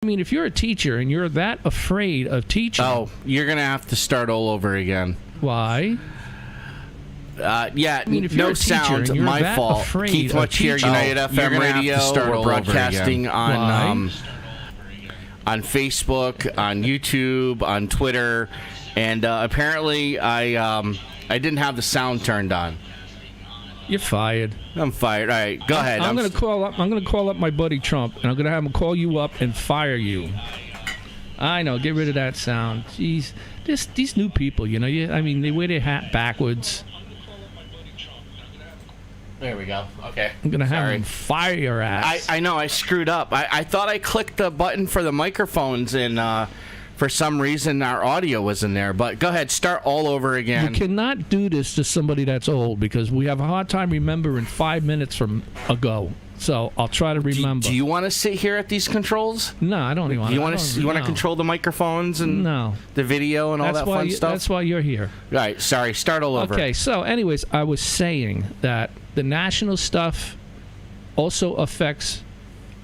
I mean, if you're a teacher and you're that afraid of teaching... Oh, you're going to have to start all over again. Why? Yeah, I mean, if you're no a teacher sound, and you're my that fault. afraid Keith Much here, United FM Radio. We're broadcasting on Facebook, on YouTube, on Twitter, and apparently I didn't have the sound turned on. You're fired. I'm fired. All right, go ahead. I'm going to call up my buddy Trump, and I'm going to have him call you up and fire you. I know. Get rid of that sound. Jeez, these new people, you know. I mean, they wear their hat backwards. There we go. Okay. I'm going to have him fire your ass. I know. I screwed up. I thought I clicked the button for the microphones, and for some reason our audio was in there. But go ahead. Start all over again. You cannot do this to somebody that's old because we have a hard time remembering 5 minutes from ago. So I'll try to remember. Do you want to sit here at these controls? No, I don't even want to. You want to control the microphones and the video and all that fun stuff? That's why you're here. All right. Sorry. Start all over. Okay. So anyways, I was saying that the national stuff also affects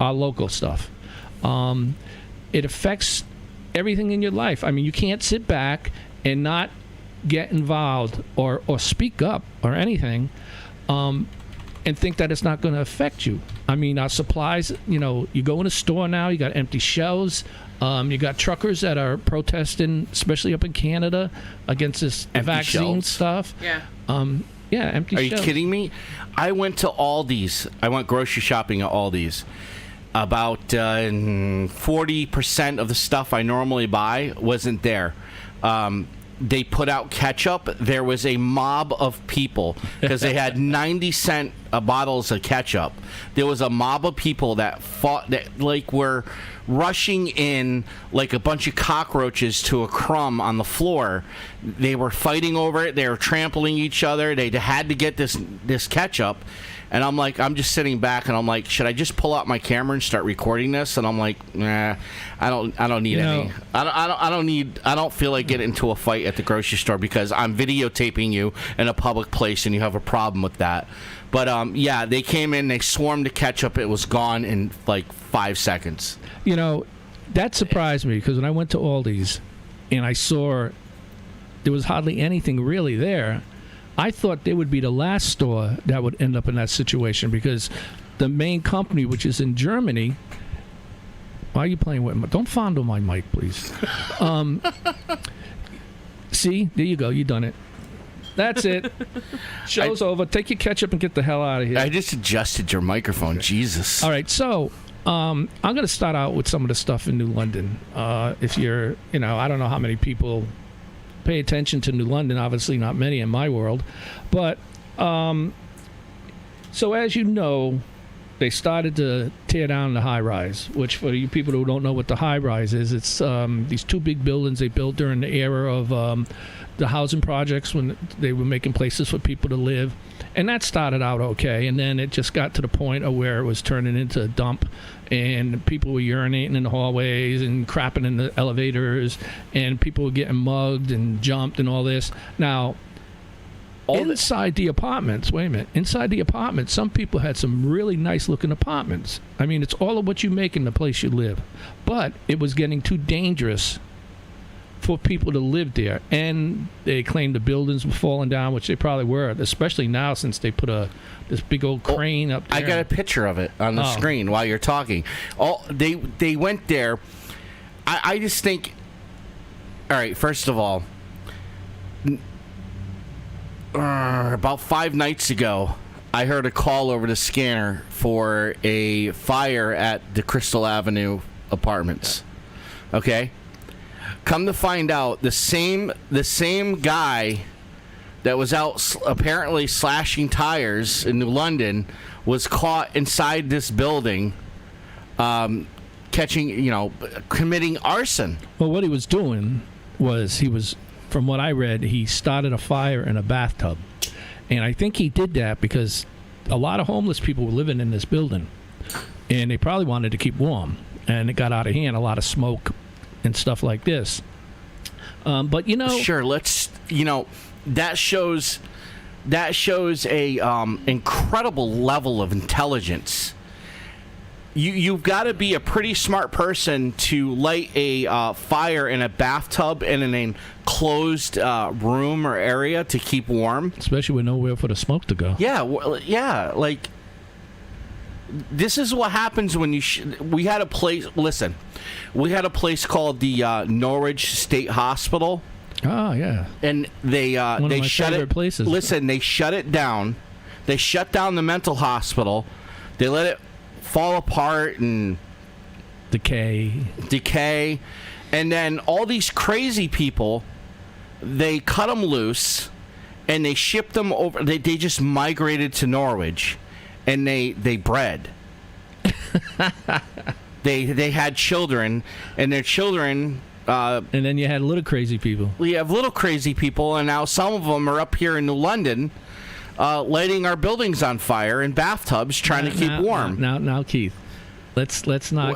our local stuff. It affects everything in your life. I mean, you can't sit back and not get involved or speak up or anything and think that it's not going to affect you. I mean, our supplies, you know, you go in a store now, you got empty shelves. You got truckers that are protesting, especially up in Canada, against this vaccine stuff. Yeah. Yeah, empty shelves. Are you kidding me? I went to Aldi's. I went grocery shopping at Aldi's. About 40% of the stuff I normally buy wasn't there. They put out ketchup. There was a mob of people because they had 90-cent bottles of ketchup. There was a mob of people that were rushing in like a bunch of cockroaches to a crumb on the floor. They were fighting over it. They were trampling each other. They had to get this ketchup. And I'm just sitting back, and I'm like, should I just pull out my camera and start recording this? And I'm like, nah, I don't need any. I don't feel like getting into a fight at the grocery store because I'm videotaping you in a public place, and you have a problem with that. But yeah, they came in, they swarmed the ketchup. It was gone in like 5 seconds. You know, that surprised me because when I went to Aldi's and I saw there was hardly anything really there. I thought they would be the last store that would end up in that situation because the main company, which is in Germany... Why are you playing with me? Don't fondle my mic, please. See? There you go. You done it. That's it. Show's over. Take your ketchup and get the hell out of here. I just adjusted your microphone. Jesus. All right, so... I'm going to start out with some of the stuff in New London. If you're... I don't know how many people... pay attention to New London, obviously not many in my world, but so as you know, they started to tear down the high-rise, which for you people who don't know what the high-rise is, it's these two big buildings they built during the era of the housing projects when they were making places for people to live, and that started out okay, and then it just got to the point of where it was turning into a dump, and people were urinating in the hallways and crapping in the elevators, and people were getting mugged and jumped and all this. Now, inside the apartments, some people had some really nice-looking apartments. I mean, it's all of what you make in the place you live. But it was getting too dangerous for people to live there. And they claimed the buildings were falling down, which they probably were, especially now since they put this big old crane up there. I got a picture of it on the screen while you're talking. They went there. I just think, all right, first of all, about 5 nights ago, I heard a call over the scanner for a fire at the Crystal Avenue apartments. Okay? Come to find out, the same guy that was out apparently slashing tires in New London was caught inside this building committing arson. Well, what he was doing was from what I read, he started a fire in a bathtub. And I think he did that because a lot of homeless people were living in this building. And they probably wanted to keep warm. And it got out of hand, a lot of smoke and stuff like this. But, Sure, that shows a incredible level of intelligence. You've got to be a pretty smart person to light a fire in a bathtub in an enclosed room or area to keep warm. Especially with nowhere for the smoke to go. Yeah, like this is what happens when you. We had a place. Listen, we had a place called the Norwich State Hospital. Oh yeah, and they One of they my shut favorite it. places. Listen, they shut it down. They shut down the mental hospital. They let it fall apart and decay, and then all these crazy people, they cut them loose, and they shipped them over. They just migrated to Norwich, and they bred. they had children, and their children. And then you had little crazy people. We have little crazy people, and now some of them are up here in New London, lighting our buildings on fire in bathtubs, trying to keep warm. Now, Keith, let's not.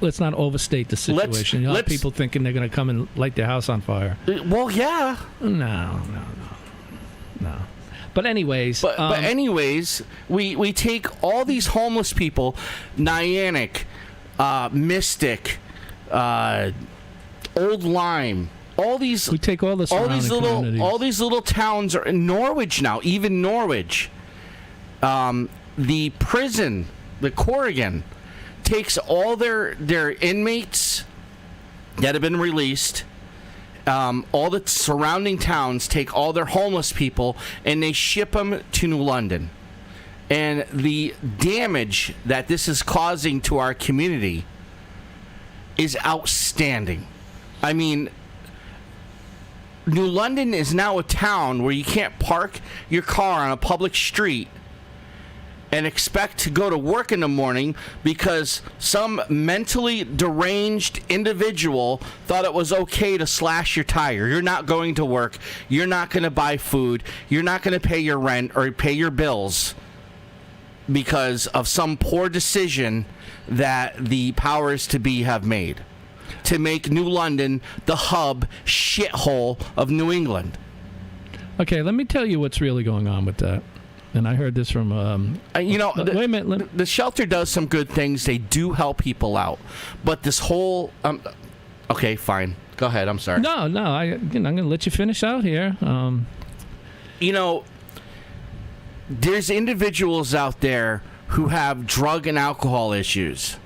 Let's not overstate the situation. You have people thinking they're going to come and light their house on fire. Well, yeah. No. But anyways, we take all these homeless people, Niantic, Mystic, Old Lyme. We take all the surrounding communities. All these little towns are in Norwich now. Even Norwich, the prison, the Corrigan, takes all their inmates that have been released. All the surrounding towns take all their homeless people and they ship them to New London. And the damage that this is causing to our community is outstanding. I mean, New London is now a town where you can't park your car on a public street and expect to go to work in the morning because some mentally deranged individual thought it was okay to slash your tire. You're not going to work. You're not going to buy food. You're not going to pay your rent or pay your bills because of some poor decision that the powers to be have made to make New London the hub shithole of New England. Okay, let me tell you what's really going on with that. And I heard this from... wait a minute. The shelter does some good things. They do help people out. But this whole... okay, fine. Go ahead. I'm sorry. No. I'm going to let you finish out here. There's individuals out there who have drug and alcohol issues.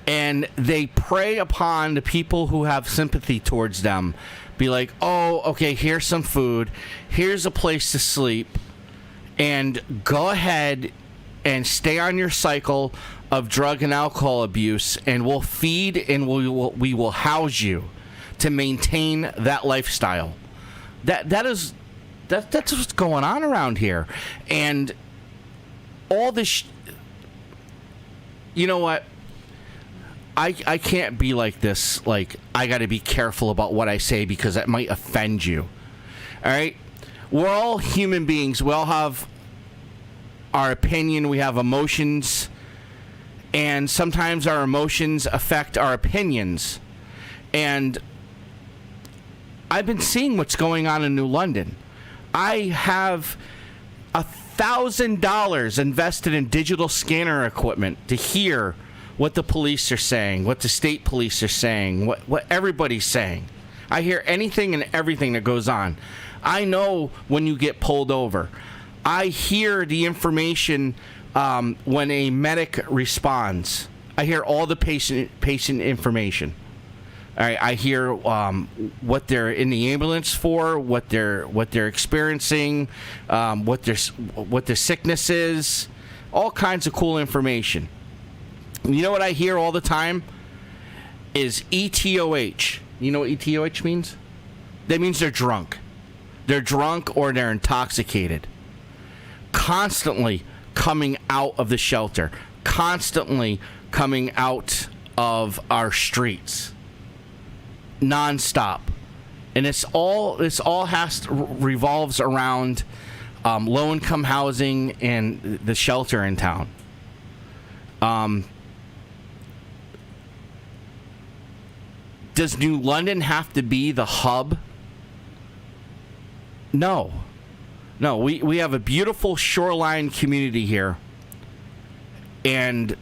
And they prey upon the people who have sympathy towards them. Be like, oh, okay, here's some food. Here's a place to sleep. And go ahead and stay on your cycle of drug and alcohol abuse. And we'll feed and we will house you to maintain that lifestyle. That's what's going on around here. And all this... you know what? I can't be like this. Like, I got to be careful about what I say because that might offend you. All right? We're all human beings. We all have our opinion. We have emotions. And sometimes our emotions affect our opinions. And I've been seeing what's going on in New London. I have $1,000 invested in digital scanner equipment to hear what the police are saying, what the state police are saying, what everybody's saying. I hear anything and everything that goes on. I know when you get pulled over. I hear the information when a medic responds. I hear all the patient information. All right, I hear what they're in the ambulance for, what they're experiencing, what their sickness is, all kinds of cool information. You know what I hear all the time is ETOH. You know what ETOH means? That means they're drunk. They're drunk or they're intoxicated. Constantly coming out of the shelter. Constantly coming out of our streets. Non-stop. And this all revolves around low-income housing and the shelter in town. Does New London have to be the hub? No. We have a beautiful shoreline community here. And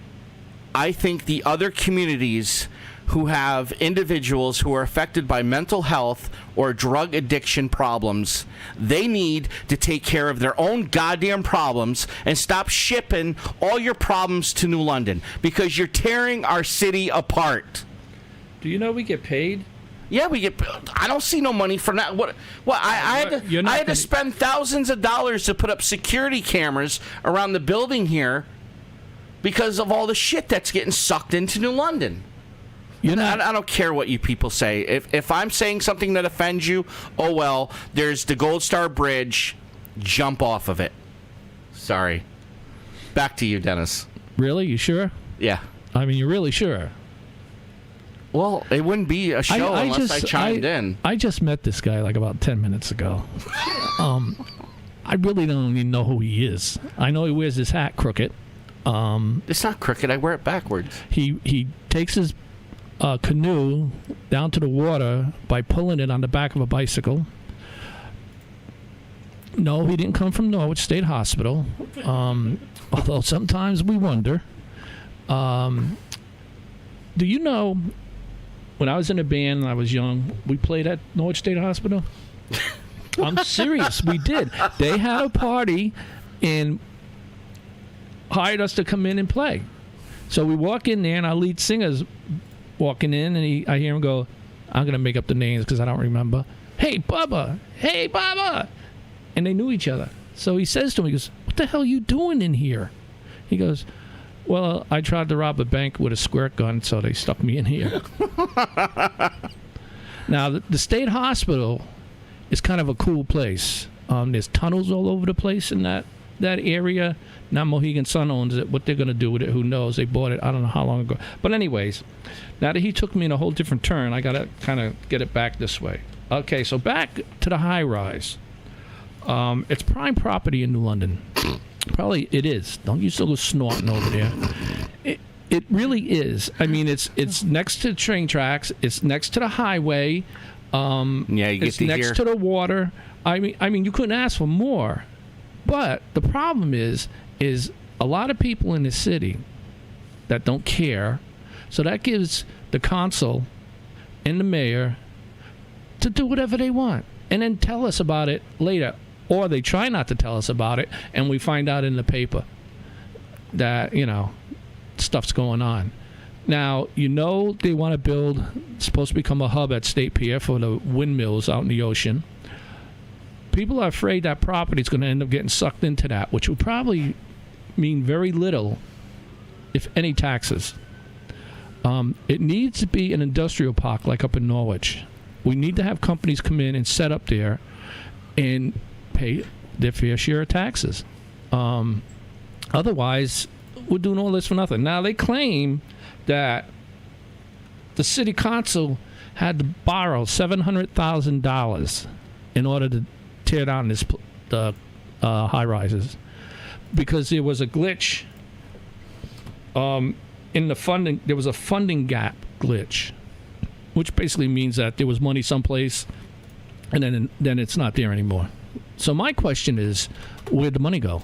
I think the other communities who have individuals who are affected by mental health or drug addiction problems, they need to take care of their own goddamn problems and stop shipping all your problems to New London, because you're tearing our city apart. Do you know we get paid? Yeah, we get. I don't see no money for that. What? I had to spend thousands of dollars to put up security cameras around the building here because of all the shit that's getting sucked into New London. I don't care what you people say. If I'm saying something that offends you, oh well. There's the Gold Star Bridge. Jump off of it. Sorry. Back to you, Dennis. Really? You sure? Yeah. I mean, you're really sure? Well, it wouldn't be a show unless I chimed in. I just met this guy like about 10 minutes ago. I really don't even know who he is. I know he wears his hat crooked. It's not crooked. I wear it backwards. He takes his canoe down to the water by pulling it on the back of a bicycle. No, he didn't come from Norwich State Hospital, although sometimes we wonder. Do you know, when I was in a band and I was young, we played at Norwich State Hospital? I'm serious. We did. They had a party and hired us to come in and play. So we walk in there, and our lead singer's walking in, and I hear him go, I'm going to make up the names because I don't remember. Hey, Bubba. Hey, Bubba. And they knew each other. So he says to him, he goes, what the hell are you doing in here? He goes, well, I tried to rob a bank with a squirt gun, so they stuck me in here. Now, the state hospital is kind of a cool place. There's tunnels all over the place in that area. Now Mohegan Sun owns it. What they're going to do with it, who knows? They bought it, I don't know how long ago. But anyways, now that he took me in a whole different turn, I got to kind of get it back this way. Okay, so back to the high rise. It's prime property in New London. Probably it is. Don't you still go snorting over there. It really is. I mean, it's next to train tracks. It's next to the highway. Yeah, you get it's to next hear. to the water. I mean, you couldn't ask for more. But the problem is a lot of people in the city that don't care. So that gives the consul and the mayor to do whatever they want and then tell us about it later. Or they try not to tell us about it, and we find out in the paper that, stuff's going on. Now, they want to build, it's supposed to become a hub at State Pier for the windmills out in the ocean. People are afraid that property is going to end up getting sucked into that, which would probably mean very little, if any, taxes. It needs to be an industrial park like up in Norwich. We need to have companies come in and set up there and pay their fair share of taxes. Otherwise, we're doing all this for nothing. Now, they claim that the city council had to borrow $700,000 in order to tear down the high-rises because there was a glitch in the funding. There was a funding gap glitch, which basically means that there was money someplace and then it's not there anymore. So my question is, where'd the money go?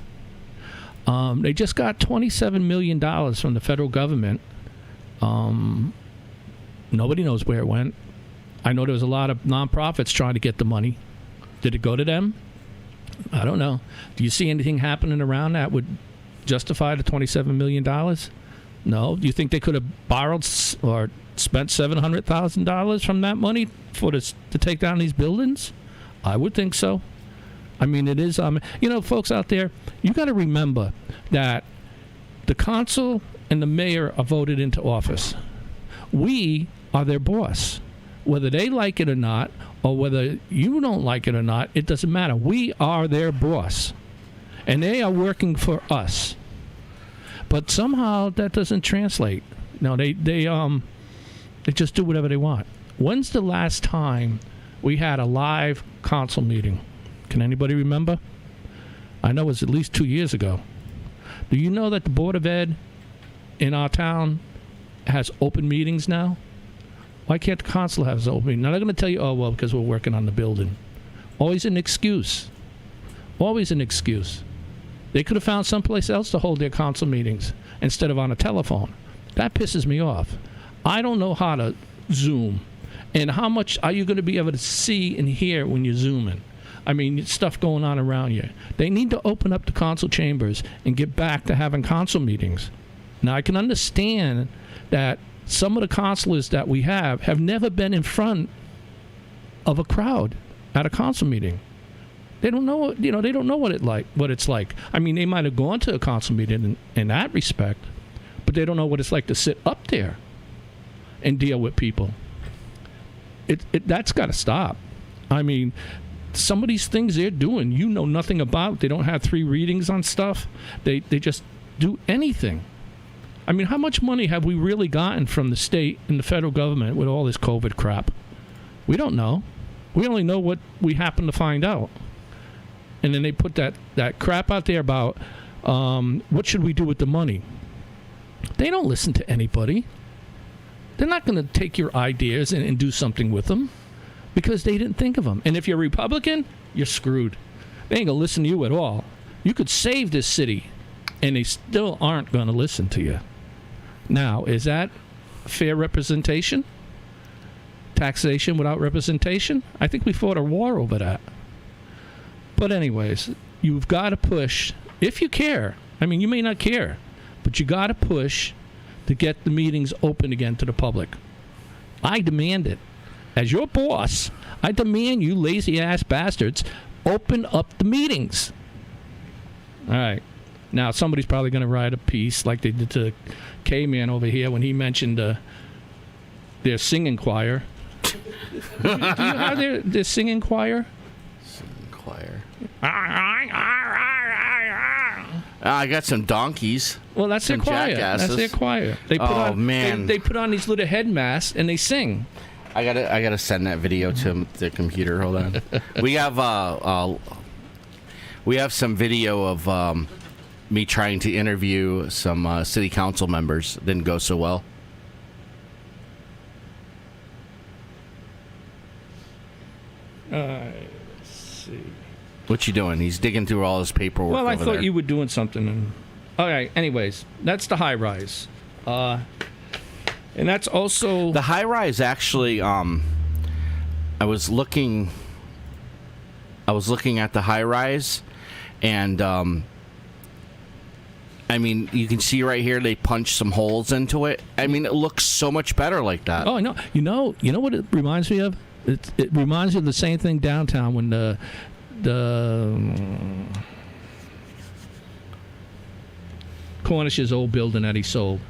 They just got $27 million from the federal government. Nobody knows where it went. I know there was a lot of nonprofits trying to get the money. Did it go to them? I don't know. Do you see anything happening around that would justify the $27 million? No. Do you think they could have borrowed or spent $700,000 from that money to take down these buildings? I would think so. I mean, it is, folks out there, you got to remember that the consul and the mayor are voted into office. We are their boss. Whether they like it or not, or whether you don't like it or not, it doesn't matter. We are their boss. And they are working for us. But somehow that doesn't translate. No, they just do whatever they want. When's the last time we had a live council meeting? Can anybody remember? I know it was at least 2 years ago. Do you know that the Board of Ed in our town has open meetings now? Why can't the council have an open meeting? Now they're going to tell you, oh, well, because we're working on the building. Always an excuse. Always an excuse. They could have found someplace else to hold their council meetings instead of on a telephone. That pisses me off. I don't know how to Zoom. And how much are you going to be able to see and hear when you're Zooming? I mean, stuff going on around you. They need to open up the council chambers and get back to having council meetings. Now, I can understand that some of the councilors that we have never been in front of a crowd at a council meeting. They don't know, they don't know what it's like. I mean, they might have gone to a council meeting in that respect, but they don't know what it's like to sit up there and deal with people. That's got to stop. I mean, some of these things they're doing, you know nothing about. They don't have 3 readings on stuff. They just do anything. I mean, how much money have we really gotten from the state and the federal government with all this COVID crap? We don't know. We only know what we happen to find out. And then they put that crap out there about what should we do with the money. They don't listen to anybody. They're not going to take your ideas and do something with them because they didn't think of them. And if you're a Republican, you're screwed. They ain't going to listen to you at all. You could save this city, and they still aren't going to listen to you. Now, is that fair representation? Taxation without representation? I think we fought a war over that. But anyways, you've got to push, if you care. I mean, you may not care, but you got to push to get the meetings open again to the public. I demand it. As your boss, I demand you lazy-ass bastards open up the meetings. All right. Now, somebody's probably going to write a piece like they did to K-Man over here when he mentioned their singing choir. Do you have their singing choir? Singing choir. I got some donkeys. Well, that's their choir. Jackasses. That's their choir. They put man. They put on these little head masks and they sing. I gotta send that video to the computer. Hold on. We have some video of me trying to interview some city council members. Didn't go so well. Let's see. What you doing? He's digging through all his paperwork. Well, I over thought there. you were doing something. All right. Anyways, that's the high rise, and that's also the high rise. Actually, I was looking at the high rise, and I mean, you can see right here they punched some holes into it. I mean, it looks so much better like that. Oh, I know. You know what it reminds me of? It reminds me of the same thing downtown when the Cornish's old building that he sold.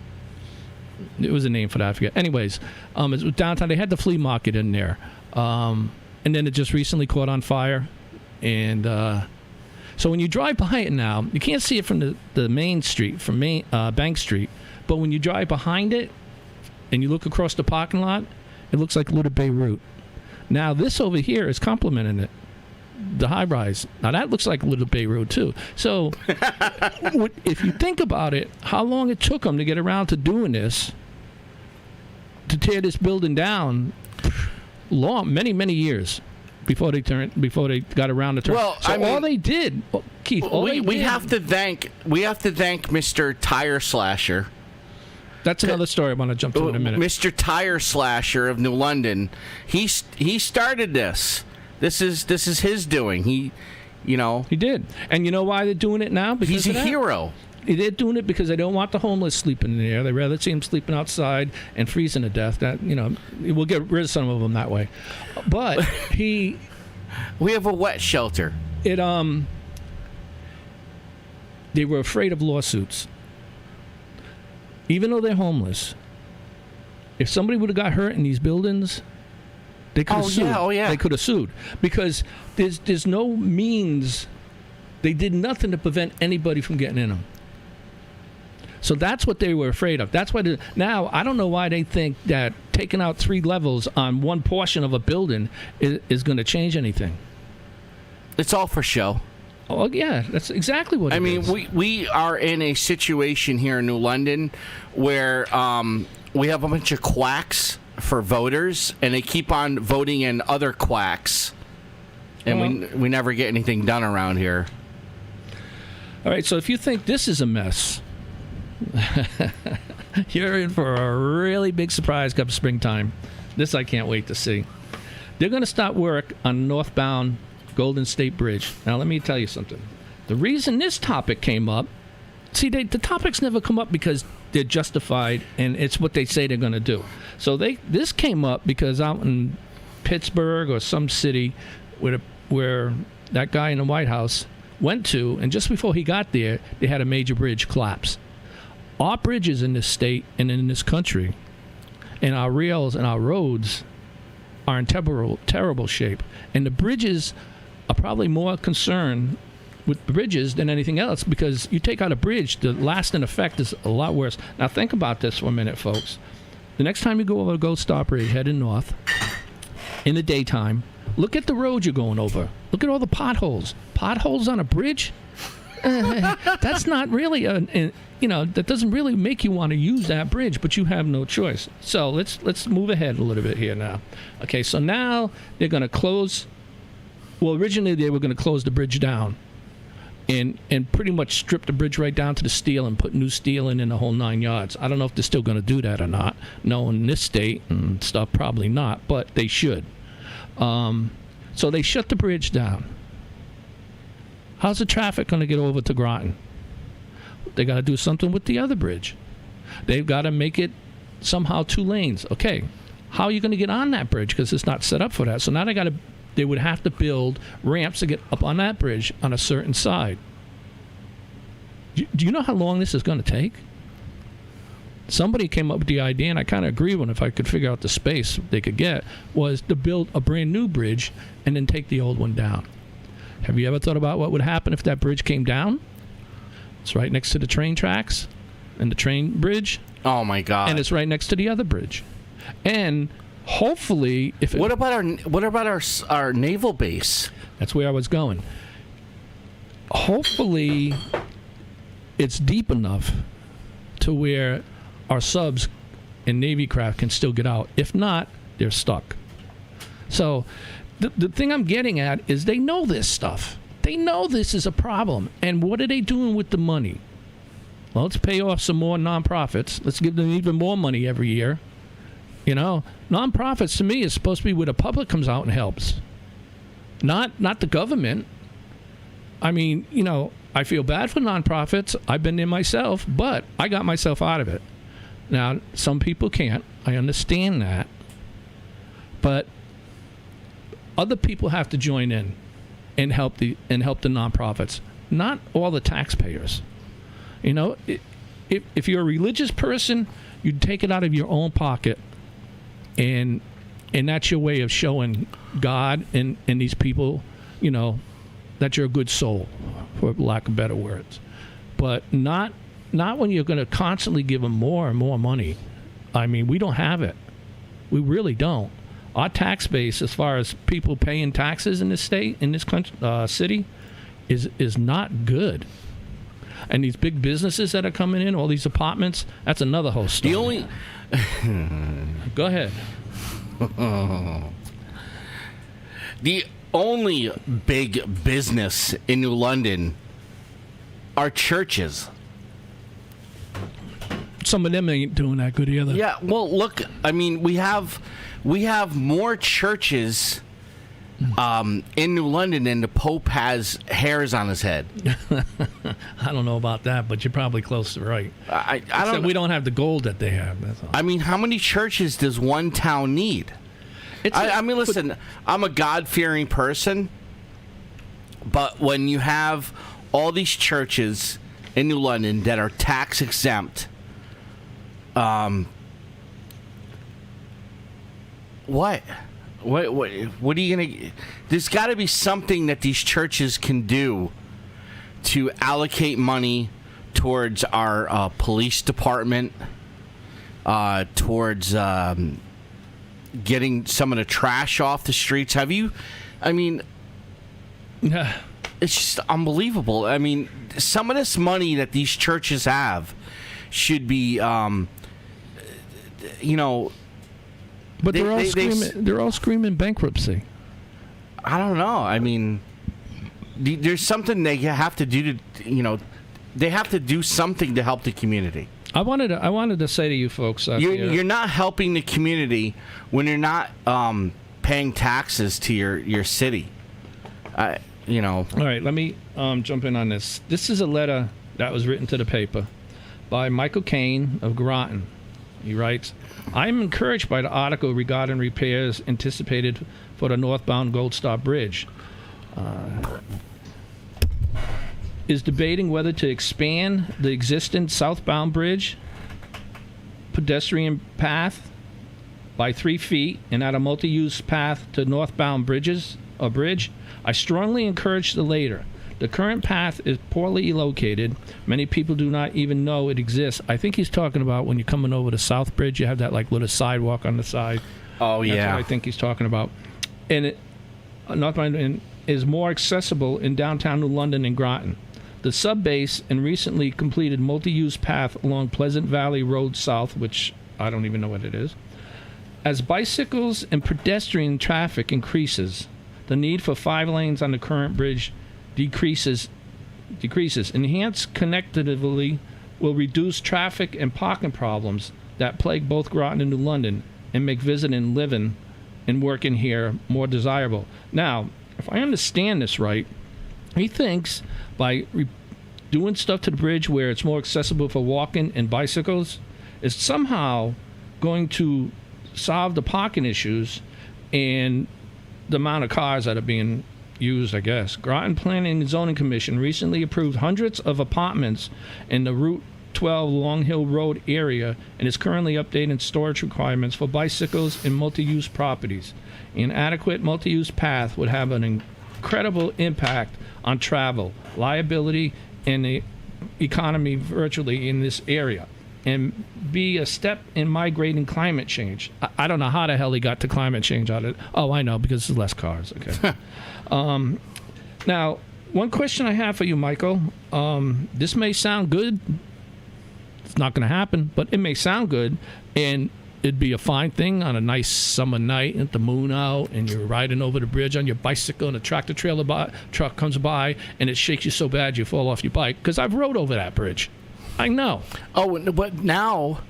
It was a name for that, I forget. Anyways, it was downtown. They had the flea market in there. And then it just recently caught on fire. And so when you drive by it now, you can't see it from the main street, from Bank Street. But when you drive behind it and you look across the parking lot, it looks like Little Beirut. Now, this over here is complementing it. The high rise. Now that looks like Little Beirut too. So, if you think about it, how long it took them to get around to doing this, to tear this building down, many years before they got around to turn. Well, so I mean, all they did, Keith. We have to thank Mr. Tire Slasher. That's another story I want to jump to in a minute. Mr. Tire Slasher of New London. He started this. This is his doing. He did. And you know why they're doing it now? Because he's a hero. They're doing it because they don't want the homeless sleeping in the air. They rather see them sleeping outside and freezing to death. That we'll get rid of some of them that way. But we have a wet shelter. They were afraid of lawsuits. Even though they're homeless, if somebody would have got hurt in these buildings, they could have sued. Yeah. They could have sued because there's no means. They did nothing to prevent anybody from getting in them. So that's what they were afraid of. That's why now I don't know why they think that taking out 3 levels on one portion of a building is going to change anything. It's all for show. Oh yeah, that's exactly what it is. I mean, we are in a situation here in New London where we have a bunch of quacks for voters, and they keep on voting in other quacks, and we never get anything done around here. All right, so if you think this is a mess, You're in for a really big surprise come springtime. This I can't wait to see. They're going to start work on northbound Golden State Bridge. Now, let me tell you something. The reason this topic came up, see, the topics never come up because they're justified and it's what they say they're going to do. So this came up because out in Pittsburgh or some city where that guy in the White House went to, and just before he got there, they had a major bridge collapse. Our bridges in this state and in this country and our rails and our roads are in terrible shape. And the bridges are probably more concerned with bridges than anything else because you take out a bridge, the lasting effect is a lot worse. Now think about this for a minute, folks. The next time you go over the Gold Star Bridge heading north in the daytime, look at the road you're going over. Look at all the potholes. Potholes on a bridge? That's not really that doesn't really make you want to use that bridge, but you have no choice. So let's move ahead a little bit here now. Okay, so now they're going to close. Well, originally they were going to close the bridge down and pretty much strip the bridge right down to the steel and put new steel in the whole 9 yards. I don't know if they're still going to do that or not. No, in this state and stuff, probably not, but they should. So they shut the bridge down. How's the traffic going to get over to Groton? They got to do something with the other bridge. They've got to make it somehow 2 lanes. Okay, how are you going to get on that bridge? Because it's not set up for that. So now they would have to build ramps to get up on that bridge on a certain side. Do you know how long this is going to take? Somebody came up with the idea, and I kind of agree with, if I could figure out the space they could get, was to build a brand new bridge and then take the old one down. Have you ever thought about what would happen if that bridge came down? It's right next to the train tracks and the train bridge. Oh my God! And it's right next to the other bridge. And hopefully, what about our naval base? That's where I was going. Hopefully, it's deep enough to where our subs and Navy craft can still get out. If not, they're stuck. So the thing I'm getting at is they know this stuff. They know this is a problem. And what are they doing with the money? Well, let's pay off some more nonprofits. Let's give them even more money every year. You know, nonprofits to me is supposed to be where the public comes out and helps. Not the government. I mean, I feel bad for nonprofits. I've been there myself, but I got myself out of it. Now, some people can't. I understand that. But other people have to join in and help the nonprofits, not all the taxpayers. If you're a religious person, you take it out of your own pocket, and that's your way of showing God and these people, that you're a good soul, for lack of better words. But not when you're going to constantly give them more and more money. I mean, we don't have it. We really don't. Our tax base, as far as people paying taxes in this state, in this country, city, is not good. And these big businesses that are coming in, all these apartments, that's another whole story. Go ahead. The only big business in New London are churches. Some of them ain't doing that good either. Yeah, well, look, I mean, we have more churches in New London than the Pope has hairs on his head. I don't know about that, but you're probably close to right. I don't. We don't have the gold that they have. That's all. I mean, how many churches does one town need? I mean, listen, I'm a God-fearing person, but when you have all these churches in New London that are tax exempt, what are you gonna? There's got to be something that these churches can do to allocate money towards our police department, towards getting some of the trash off the streets. Have you? I mean, it's just unbelievable. I mean, some of this money that these churches have should be, But they're all screaming bankruptcy. I don't know. I mean, there's something they have to do to, they have to do something to help the community. I wanted to say to you folks, You're not helping the community when you're not paying taxes to your city. All right, let me jump in on this. This is a letter that was written to the paper by Michael Kane of Groton. He writes, I am encouraged by the article regarding repairs anticipated for the northbound Gold Star Bridge. Is debating whether to expand the existing southbound bridge pedestrian path by 3 feet and add a multi-use path to northbound bridge. I strongly encourage the latter. The current path is poorly located. Many people do not even know it exists. I think he's talking about when you're coming over the South Bridge, you have that like little sidewalk on the side. Oh, yeah. That's what I think he's talking about. And northbound is more accessible in downtown New London and Groton. The subbase and recently completed multi-use path along Pleasant Valley Road South, which I don't even know what it is. As bicycles and pedestrian traffic increases, the need for 5 lanes on the current bridge decreases. Enhanced connectivity will reduce traffic and parking problems that plague both Groton and New London and make visiting, living, and working here more desirable. Now, if I understand this right, he thinks by doing stuff to the bridge where it's more accessible for walking and bicycles is somehow going to solve the parking issues and the amount of cars that are being used, I guess. Groton Planning and Zoning Commission recently approved hundreds of apartments in the Route 12 Long Hill Road area and is currently updating storage requirements for bicycles and multi-use properties. An adequate multi-use path would have an incredible impact on travel, liability, and the economy virtually in this area, and be a step in migrating climate change. I don't know how the hell he got to climate change out of it. Oh, I know, because there's less cars. Okay. Now, one question I have for you, Michael. This may sound good. It's not going to happen, but it may sound good, and it'd be a fine thing on a nice summer night with the moon out, and you're riding over the bridge on your bicycle, and a tractor trailer truck comes by, and it shakes you so bad you fall off your bike. Because I've rode over that bridge. I know. Oh, but now,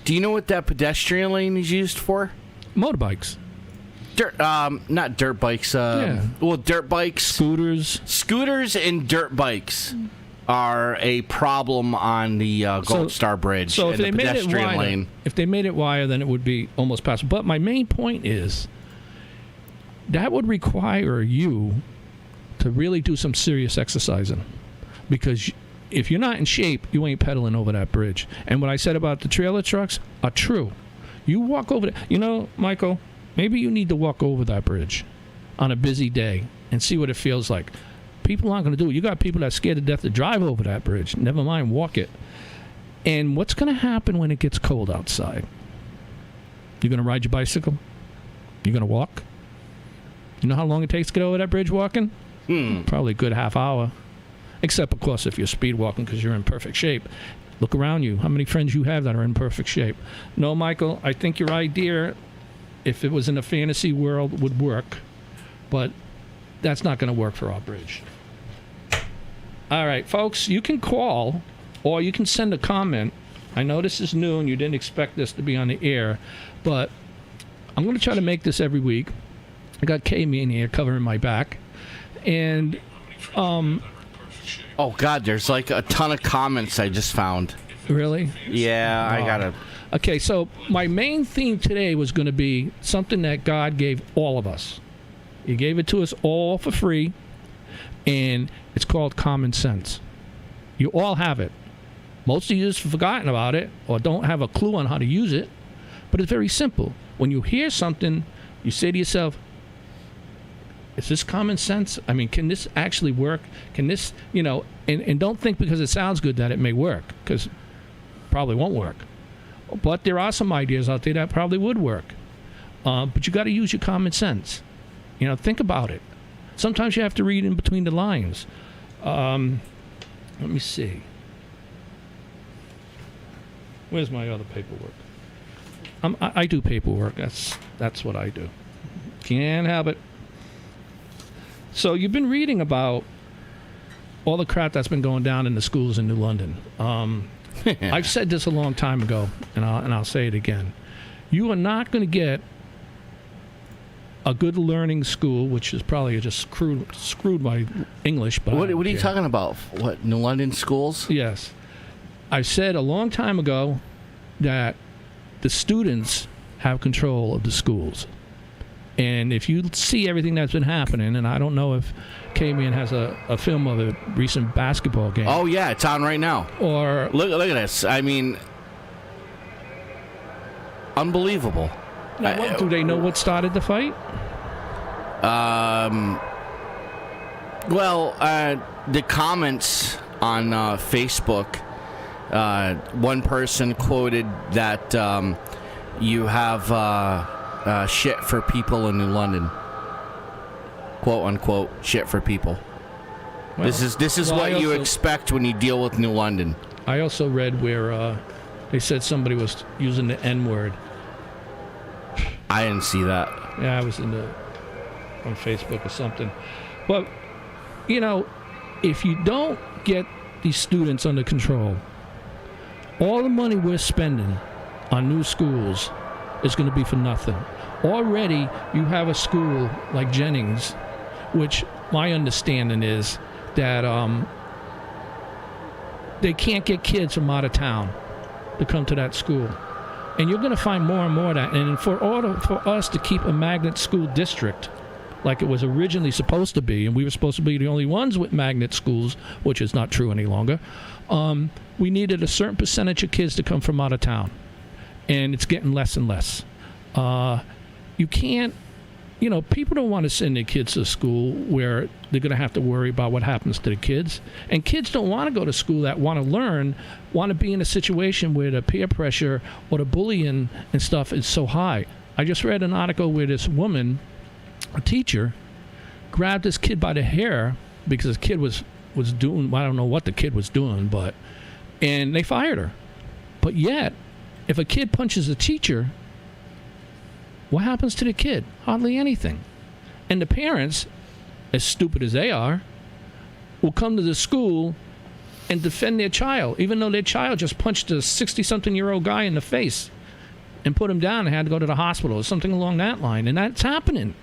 do you know what that pedestrian lane is used for? Motorbikes. Not dirt bikes. Well, dirt bikes. Scooters and dirt bikes are a problem on the Gold Star Bridge. So if and they the made pedestrian it wider, lane. if they made it wider, then it would be almost passable. But my main point is that would require you to really do some serious exercising, because if you're not in shape, you ain't pedaling over that bridge. And what I said about the trailer trucks are true. You walk over Michael, maybe you need to walk over that bridge on a busy day and see what it feels like. People aren't going to do it. You got people that are scared to death to drive over that bridge. Never mind walk it. And what's going to happen when it gets cold outside? You're going to ride your bicycle? You're going to walk? You know how long it takes to get over that bridge walking? Probably a good half hour. Except, of course, if you're speed walking because you're in perfect shape. Look around you. How many friends you have that are in perfect shape? No, Michael, I think your idea, if it was in a fantasy world, would work. But that's not going to work for our bridge. All right, folks, you can call or you can send a comment. I know this is new and you didn't expect this to be on the air, but I'm going to try to make this every week. I got Kami in here covering my back. And, oh, God, there's like a ton of comments I just found. Really? Yeah, I got to. Okay, so my main theme today was going to be something that God gave all of us. He gave it to us all for free, and it's called common sense. You all have it. Most of you have forgotten about it or don't have a clue on how to use it, but it's very simple. When you hear something, you say to yourself, is this common sense? I mean, can this actually work? Can this, and don't think because it sounds good that it may work, because it probably won't work. But there are some ideas out there that probably would work. But you got to use your common sense. Think about it. Sometimes you have to read in between the lines. Let me see. Where's my other paperwork? I do paperwork. That's what I do. Can't help it. So you've been reading about all the crap that's been going down in the schools in New London. I've said this a long time ago, and I'll say it again. You are not going to get a good learning school, which is probably just screwed by English. But What are you talking about? What, New London schools? Yes. I said a long time ago that the students have control of the schools. And if you see everything that's been happening, and I don't know if K-Man has a film of a recent basketball game. Oh, yeah, it's on right now. Or Look at this. I mean, unbelievable. do they know what started the fight? Well, the comments on Facebook, one person quoted that you have shit for people in New London. Quote unquote, shit for people. Well, this is what you expect when you deal with New London. I also read where they said somebody was using the N-word. I didn't see that. Yeah, I was on Facebook or something. But, if you don't get these students under control, all the money we're spending on new schools is going to be for nothing. Already, you have a school like Jennings, which my understanding is that they can't get kids from out of town to come to that school. And you're going to find more and more of that. And for us to keep a magnet school district like it was originally supposed to be, and we were supposed to be the only ones with magnet schools, which is not true any longer, we needed a certain percentage of kids to come from out of town. And it's getting less and less. You can't, people don't want to send their kids to school where they're going to have to worry about what happens to the kids. And kids don't want to go to school that want to learn, want to be in a situation where the peer pressure or the bullying and stuff is so high. I just read an article where this woman, a teacher, grabbed this kid by the hair because this kid was doing, I don't know what the kid was doing, and they fired her. But yet, if a kid punches a teacher, what happens to the kid? Hardly anything. And the parents, as stupid as they are, will come to the school and defend their child, even though their child just punched a 60-something-year-old guy in the face and put him down and had to go to the hospital or something along that line. And that's happening.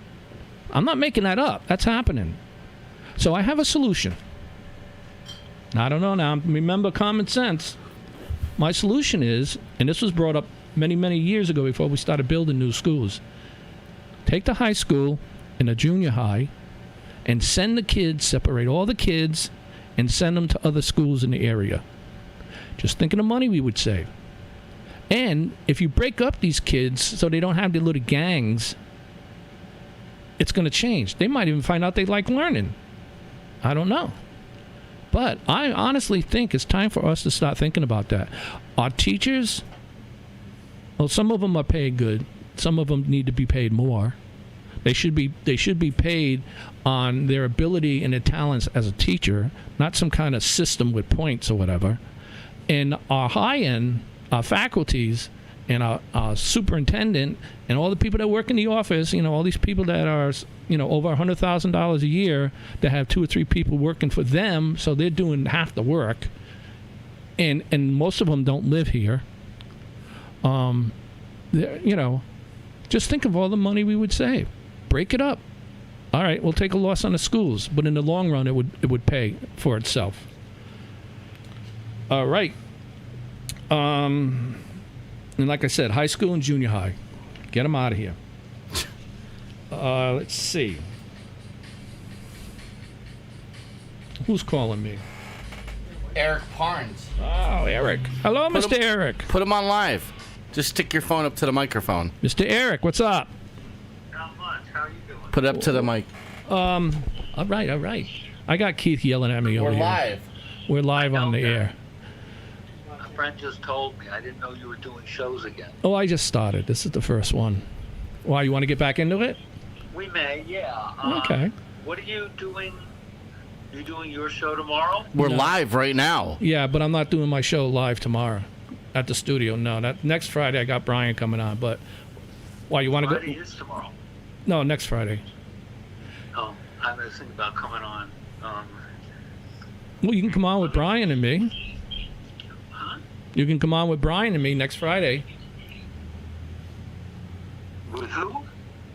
I'm not making that up. That's happening. So I have a solution. I don't know now. Remember common sense. My solution is, and this was brought up many, many years ago before we started building new schools. Take the high school and a junior high and send the kids, separate all the kids, and send them to other schools in the area. Just think of the money we would save. And if you break up these kids so they don't have their little gangs, it's going to change. They might even find out they like learning. I don't know. But I honestly think it's time for us to start thinking about that. Our teachers, well, some of them are paid good. Some of them need to be paid more. They should be paid on their ability and their talents as a teacher, not some kind of system with points or whatever. And our high-end, our faculties, and our superintendent, and all the people that work in the office, all these people that are, over $100,000 a year, that have 2 or 3 people working for them, so they're doing half the work. And most of them don't live here. Just think of all the money we would save. Break it up. All right, we'll take a loss on the schools, but in the long run, it would pay for itself. All right. And like I said, high school and junior high, get them out of here. Let's see. Who's calling me? Eric Parnes. Oh, Eric. Hello, Mr. Eric. Put him on live. Just stick your phone up to the microphone. Mr. Eric, what's up? Not much. How are you doing? Put it up to the mic. All right. I got Keith yelling at me over here. We're live. We're live on the air. A friend just told me. I didn't know you were doing shows again. Oh, I just started. This is the first one. Why, you want to get back into it? We may, yeah. Okay. What are you doing? You doing your show tomorrow? We're live right now. Yeah, but I'm not doing my show live tomorrow at the studio. No, next Friday I got Brian coming on. But why, you want to go? Friday is tomorrow. No, next Friday. Oh, I was thinking about coming on. Well, you can come on with Brian and me. Huh? You can come on with Brian and me next Friday. With who?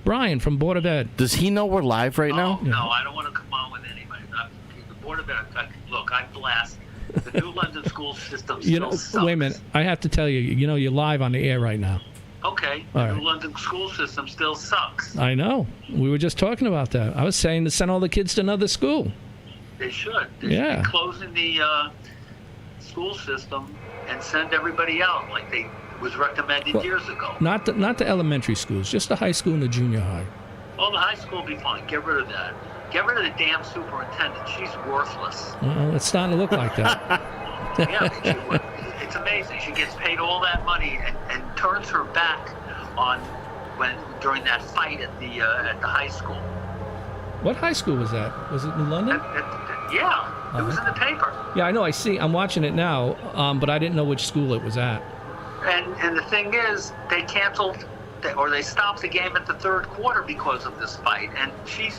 Brian from Board of Ed. Does he know we're live right now? Oh, no, I don't want to come on with anybody. The Board of Ed, look, I blast. The New London school system still sucks. Wait a minute. I have to tell you, you're live on the air right now. Okay, All the right. New London school system still sucks. I know. We were just talking about that. I was saying to send all the kids to another school. They should. They should be closing the school system and send everybody out like they was recommended years ago. Not the elementary schools, just the high school and the junior high. Well, the high school will be fine. Get rid of that. Get rid of the damn superintendent. She's worthless. Well, it's starting to look like that. Yeah, it's amazing. She gets paid all that money and turns her back on during that fight at the high school. What high school was that? Was it New London? Yeah, it was in the paper. Yeah, I know. I'm watching it now, but I didn't know which school it was at. And the thing is, they canceled or they stopped the game at the third quarter because of this fight. And she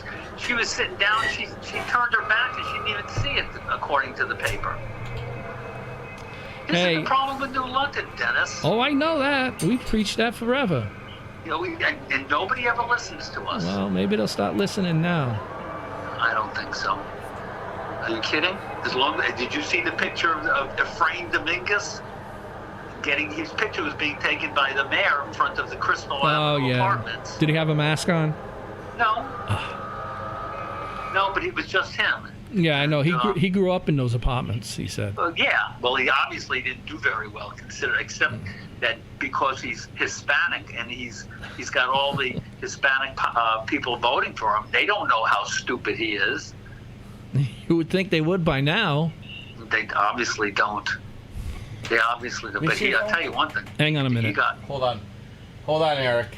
was sitting down. She turned her back and she didn't even see it, according to the paper. This is the problem with New London, Dennis. Oh, I know that. We've preached that forever. And nobody ever listens to us. Well, maybe they'll start listening now. I don't think so. Are you kidding? Did you see the picture of Efrain Dominguez? His picture was being taken by the mayor in front of the Crystal Avenue apartments. Did he have a mask on? No. No, but it was just him. Yeah, I know. He grew up in those apartments, he said. Yeah. Well, he obviously didn't do very well, except that because he's Hispanic and he's got all the Hispanic people voting for him. They don't know how stupid he is. You would think they would by now. They obviously don't. They obviously don't. But I'll tell you one thing. Hang on a minute. Hold on, Eric.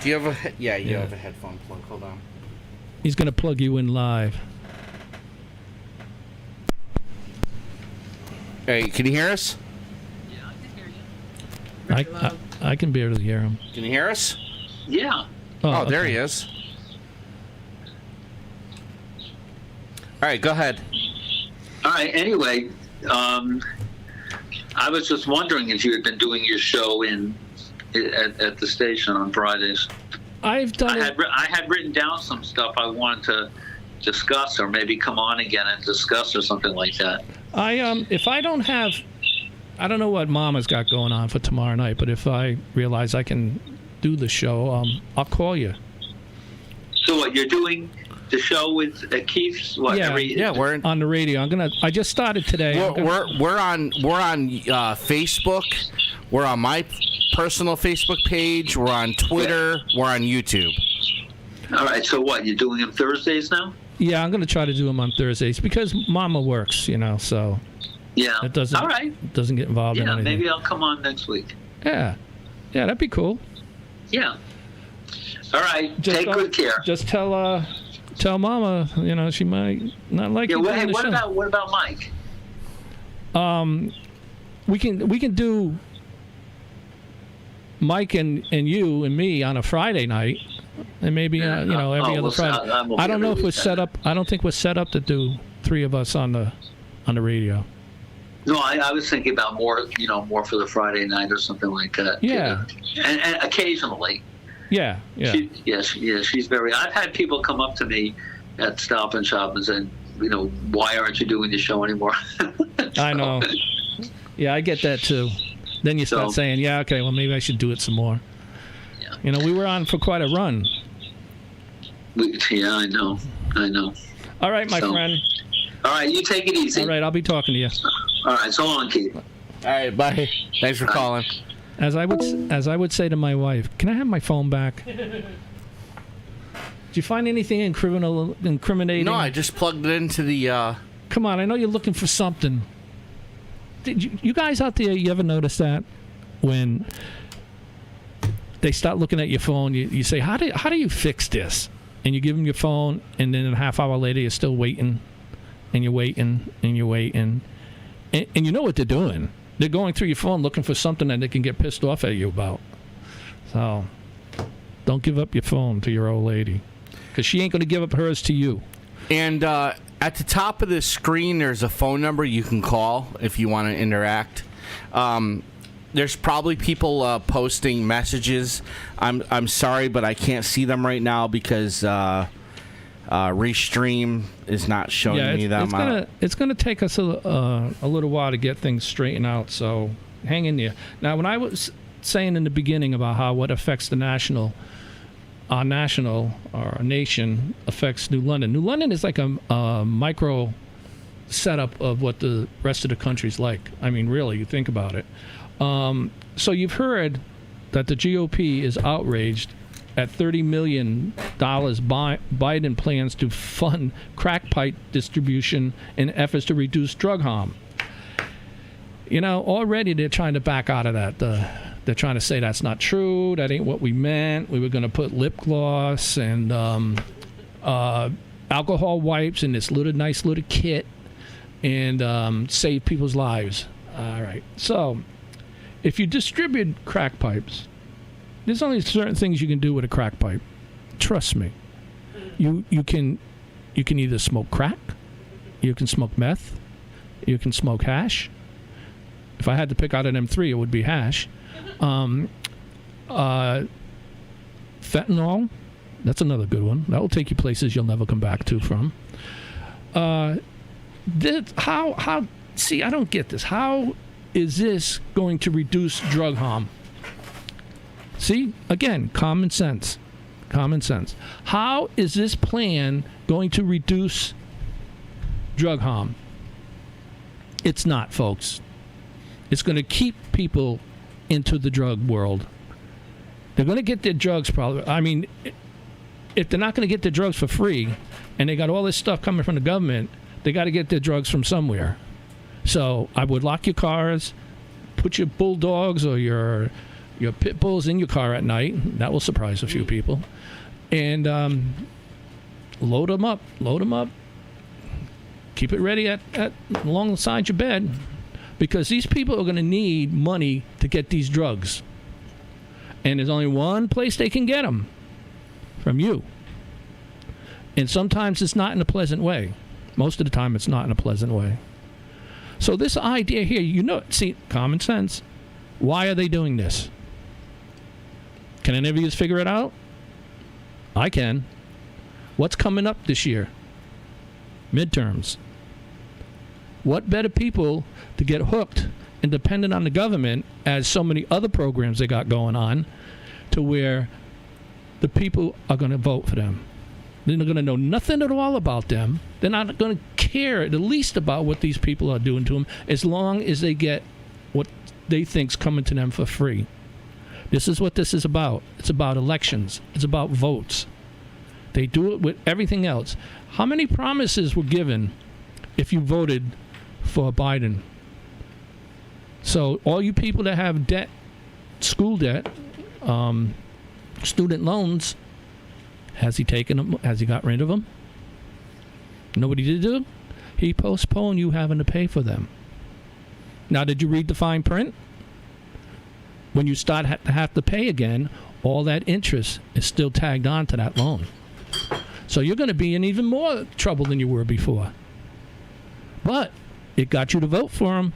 Do you have you have a headphone plug. Hold on. He's going to plug you in live. Hey, can you hear us? Yeah, I can hear you. I can barely hear him. Can you hear us? Yeah. Oh, there he is. All right, go ahead. All right. Anyway, I was just wondering if you had been doing your show at the station on Fridays. I've done it. I had written down some stuff I wanted to discuss, or maybe come on again and discuss, or something like that. If I don't have, I don't know what Mama's got going on for tomorrow night, but if I realize I can do the show, I'll call you. So what, you're doing the show with Keith's? What, we're on the radio. I just started today. We're on Facebook. We're on my personal Facebook page. We're on Twitter. We're on YouTube. All right. So what, you're doing them Thursdays now? Yeah, I'm going to try to do them on Thursdays because Mama works, so yeah, it doesn't. All right. Doesn't get involved in anything. Maybe I'll come on next week. Yeah, that'd be cool. Yeah. All right. Take good care. Just tell Mama, she might not like you doing the show. What about Mike? We can do Mike and you and me on a Friday night, and maybe every other Friday. I don't know if we're set up. I don't think we're set up to do three of us on the radio. No, I was thinking about more for the Friday night or something like that. Yeah, and occasionally. Yeah. She's very. I've had people come up to me at Stop and Shop and say, why aren't you doing the show anymore? I know. Yeah, I get that too. Then you start saying, yeah, okay, well, maybe I should do it some more. Yeah. We were on for quite a run. Yeah, I know. All right, my friend. All right, you take it easy. All right, I'll be talking to you. All right, so long, Keith. All right, bye. Thanks for calling. As I would say to my wife, can I have my phone back? Did you find anything incriminating? No, I just plugged it into the... Come on, I know you're looking for something. Did you guys out there, you ever notice that? When they start looking at your phone, you say, how do you fix this? And you give them your phone, and then a half hour later, you're still waiting, and you're waiting, and you're waiting. And you know what they're doing. They're going through your phone looking for something that they can get pissed off at you about. So don't give up your phone to your old lady, because she ain't going to give up hers to you. And at the top of the screen, there's a phone number you can call if you want to interact. There's probably people posting messages. I'm sorry, but I can't see them right now because Restream is not showing me them. It's gonna take us a little while to get things straightened out. So hang in there. Now, when I was saying in the beginning about how what affects our nation affects New London. New London is like a micro setup of what the rest of the country's like. I mean, really, you think about it. So you've heard that the GOP is outraged at $30 million Biden plans to fund crack pipe distribution in efforts to reduce drug harm. You know, already they're trying to back out of that. They're trying to say that's not true. That ain't what we meant. We were going to put lip gloss and alcohol wipes in this nice little kit and save people's lives. All right. So if you distribute crack pipes, there's only certain things you can do with a crack pipe. Trust me. You can either smoke crack, you can smoke meth, you can smoke hash. If I had to pick out an M3, it would be hash. Fentanyl, that's another good one. That will take you places you'll never come back to from. See, I don't get this. How is this going to reduce drug harm? See, again, common sense. Common sense. How is this plan going to reduce drug harm? It's not, folks. It's going to keep people into the drug world. They're going to get their drugs probably. I mean, if they're not going to get their drugs for free and they got all this stuff coming from the government, they got to get their drugs from somewhere. So I would lock your cars, put your bulldogs or your pit bulls in your car at night. That will surprise a few people. And load them up. Keep it ready at alongside your bed, because these people are going to need money to get these drugs. And there's only one place they can get them, from you. And sometimes it's not in a pleasant way. Most of the time it's not in a pleasant way. So this idea here, see, common sense. Why are they doing this? Can any of you figure it out? I can. What's coming up this year? Midterms. What better people to get hooked and dependent on the government, as so many other programs they got going on, to where the people are going to vote for them. They're not going to know nothing at all about them. They're not going to care the least about what these people are doing to them, as long as they get what they think's coming to them for free. This is what this is about. It's about elections. It's about votes. They do it with everything else. How many promises were given if you voted for Biden? So all you people that have debt, school debt, student loans, has he taken them? Has he got rid of them? Nobody did do? He postponed you having to pay for them. Now, did you read the fine print? When you start to have to pay again, all that interest is still tagged on to that loan. So you're going to be in even more trouble than you were before. But it got you to vote for him.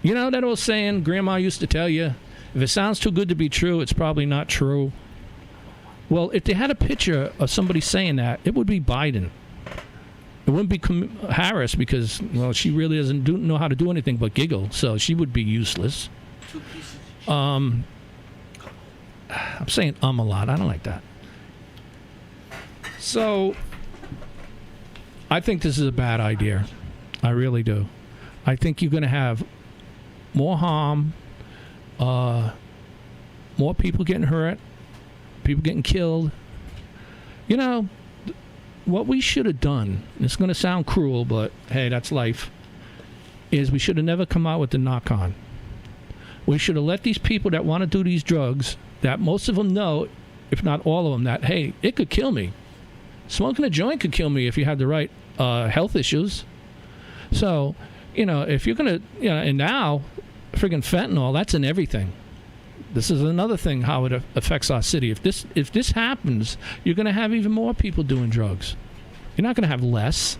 You know that old saying Grandma used to tell you, if it sounds too good to be true, it's probably not true. Well, if they had a picture of somebody saying that, it would be Biden. It wouldn't be Harris, because, well, she really doesn't know how to do anything but giggle, so she would be useless. I'm saying a lot. I don't like that. So I think this is a bad idea. I really do. I think you're going to have more harm, more people getting hurt, people getting killed. You know, what we should have done, and it's going to sound cruel, but hey, that's life, is we should have never come out with the knock-on. We should have let these people that want to do these drugs, that most of them know, if not all of them, that, hey, it could kill me. Smoking a joint could kill me if you have the right health issues. So, if you're going to, and now, friggin' fentanyl, that's in everything. This is another thing, how it affects our city. If this happens, you're going to have even more people doing drugs. You're not going to have less.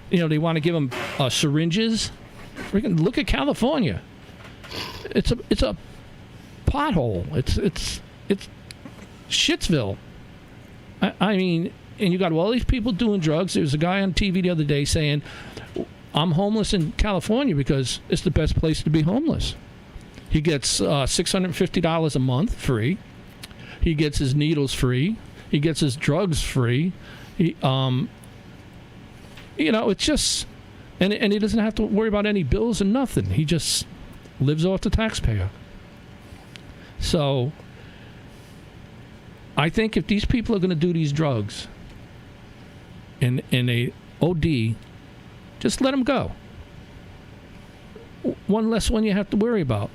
They want to give them syringes Freaking look at California. It's a pothole. It's Shitsville. I mean, and you got all these people doing drugs. There was a guy on TV the other day saying, I'm homeless in California because it's the best place to be homeless. He gets $650 a month free. He gets his needles free. He gets his drugs free. He, it's just, and he doesn't have to worry about any bills and nothing. He just lives off the taxpayer. So I think if these people are going to do these drugs in a OD, just let them go. One less one you have to worry about.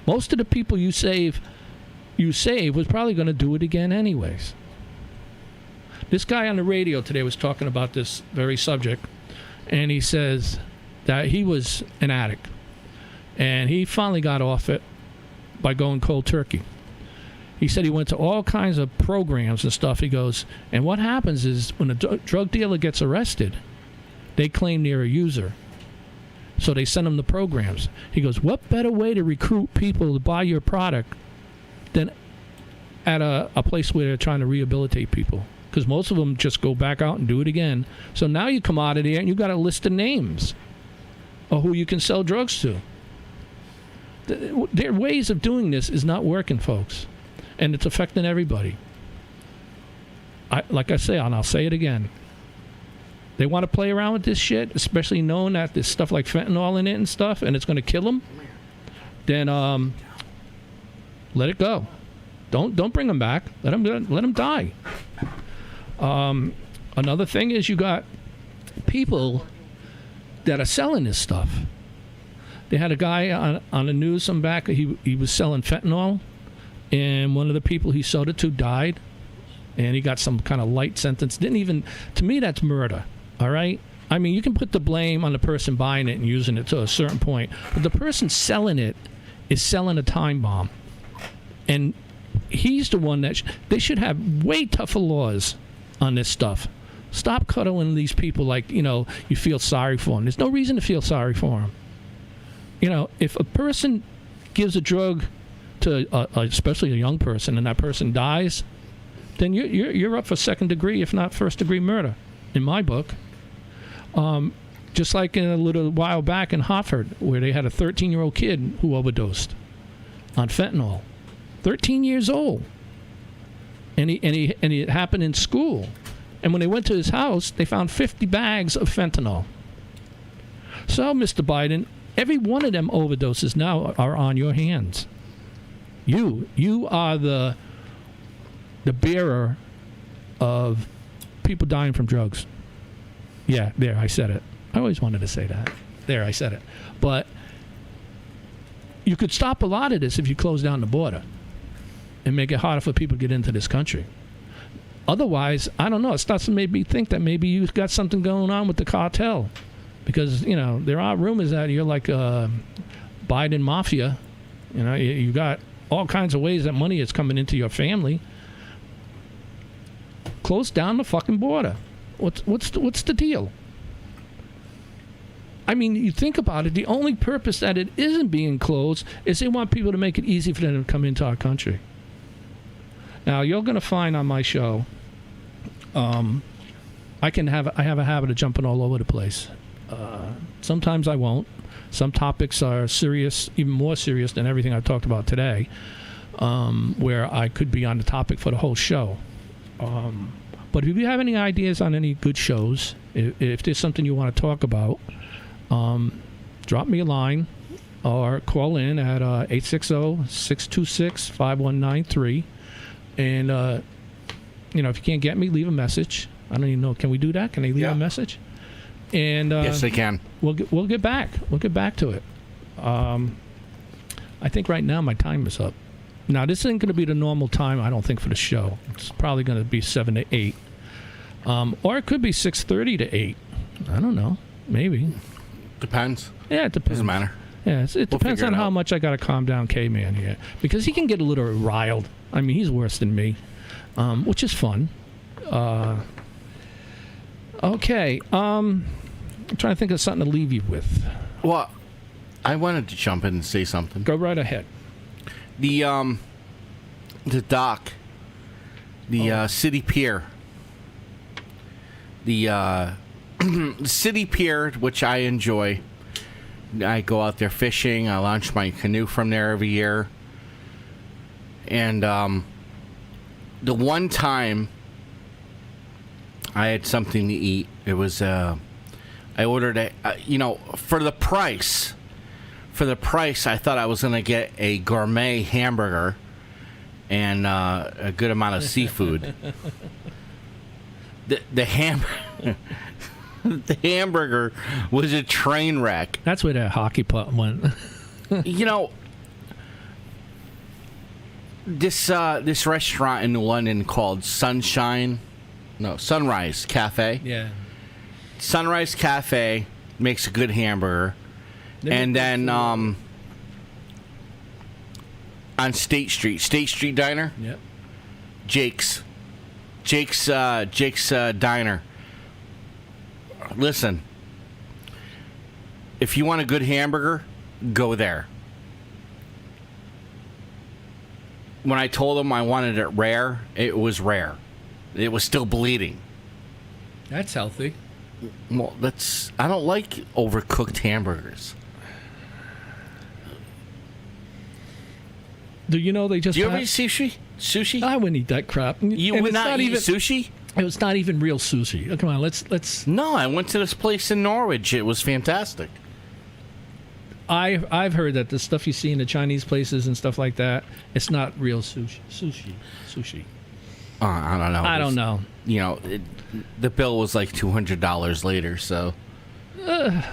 Most of the people you save was probably going to do it again anyways. This guy on the radio today was talking about this very subject, and he says that he was an addict, and he finally got off it by going cold turkey. He said he went to all kinds of programs and stuff. He goes, and what happens is when a drug dealer gets arrested, they claim they're a user. So they send them the programs. He goes, what better way to recruit people to buy your product than at a place where they're trying to rehabilitate people? Because most of them just go back out and do it again. So now you come out of there and you got a list of names of who you can sell drugs to. Their ways of doing this is not working, folks. And it's affecting everybody. Like I say, and I'll say it again. They want to play around with this shit, especially knowing that there's stuff like fentanyl in it and stuff, and it's going to kill them. Then let it go. Don't bring them back. Let them die. Another thing is you got people that are selling this stuff. They had a guy on the news some back. He was selling fentanyl, and one of the people he sold it to died, and he got some kind of light sentence. To me, that's murder. All right? I mean, you can put the blame on the person buying it and using it to a certain point, but the person selling it is selling a time bomb. And he's the one that they should have way tougher laws on this stuff. Stop cuddling these people like, you feel sorry for them. There's no reason to feel sorry for them. If a person gives a drug to especially a young person and that person dies, then you're up for second degree, if not first degree murder, in my book. Just like in a little while back in Hartford, where they had a 13-year-old kid who overdosed on fentanyl. 13 years old. And it happened in school. And when they went to his house, they found 50 bags of fentanyl. So, Mr. Biden, every one of them overdoses now are on your hands. You are the bearer of people dying from drugs. Yeah, there, I said it. I always wanted to say that. There, I said it. But you could stop a lot of this if you close down the border and make it harder for people to get into this country. Otherwise, I don't know. It starts to make me think that maybe you've got something going on with the cartel. Because, there are rumors that you're like Biden mafia. You got all kinds of ways that money is coming into your family. Close down the fucking border. What's the deal? I mean, you think about it, the only purpose that it isn't being closed is they want people to make it easy for them to come into our country. Now, you're going to find on my show, I have a habit of jumping all over the place. Sometimes I won't. Some topics are serious, even more serious than everything I've talked about today, where I could be on the topic for the whole show. But if you have any ideas on any good shows, if there's something you want to talk about, drop me a line or call in at 860-626-5193. And, if you can't get me, leave a message. I don't even know. Can we do that? Can they leave a message? And yes, they can. We'll get back. We'll get back to it. I think right now my time is up. Now, this isn't going to be the normal time, I don't think, for the show. It's probably going to be 7 to 8. Or it could be 6:30 to 8. I don't know. Maybe. Depends. Yeah, it depends. Doesn't matter. Yeah, it depends on how much I got to calm down K-Man here. Because he can get a little riled. I mean, he's worse than me, which is fun. Okay. I'm trying to think of something to leave you with. Well, I wanted to jump in and say something. Go right ahead. The dock, the city pier, the city pier, which I enjoy. I go out there fishing. I launch my canoe from there every year. And the one time I had something to eat, it was I ordered for the price. For the price, I thought I was going to get a gourmet hamburger and a good amount of seafood. The the hamburger was a train wreck. That's where that hockey puck went. This restaurant in London called Sunrise Cafe. Yeah. Sunrise Cafe makes a good hamburger. And then on State Street Diner. Yep. Jake's Diner. Listen, if you want a good hamburger, go there. When I told them I wanted it rare, it was rare. It was still bleeding. That's healthy. Well, I don't like overcooked hamburgers. Do you know they just? Do you ever eat sushi? I wouldn't eat that crap. You would not eat sushi? It was not even real sushi. Oh, come on, let's. No, I went to this place in Norwich. It was fantastic. I've heard that the stuff you see in the Chinese places and stuff like that, it's not real sushi. I don't know. I don't know. The bill was like $200 later. So to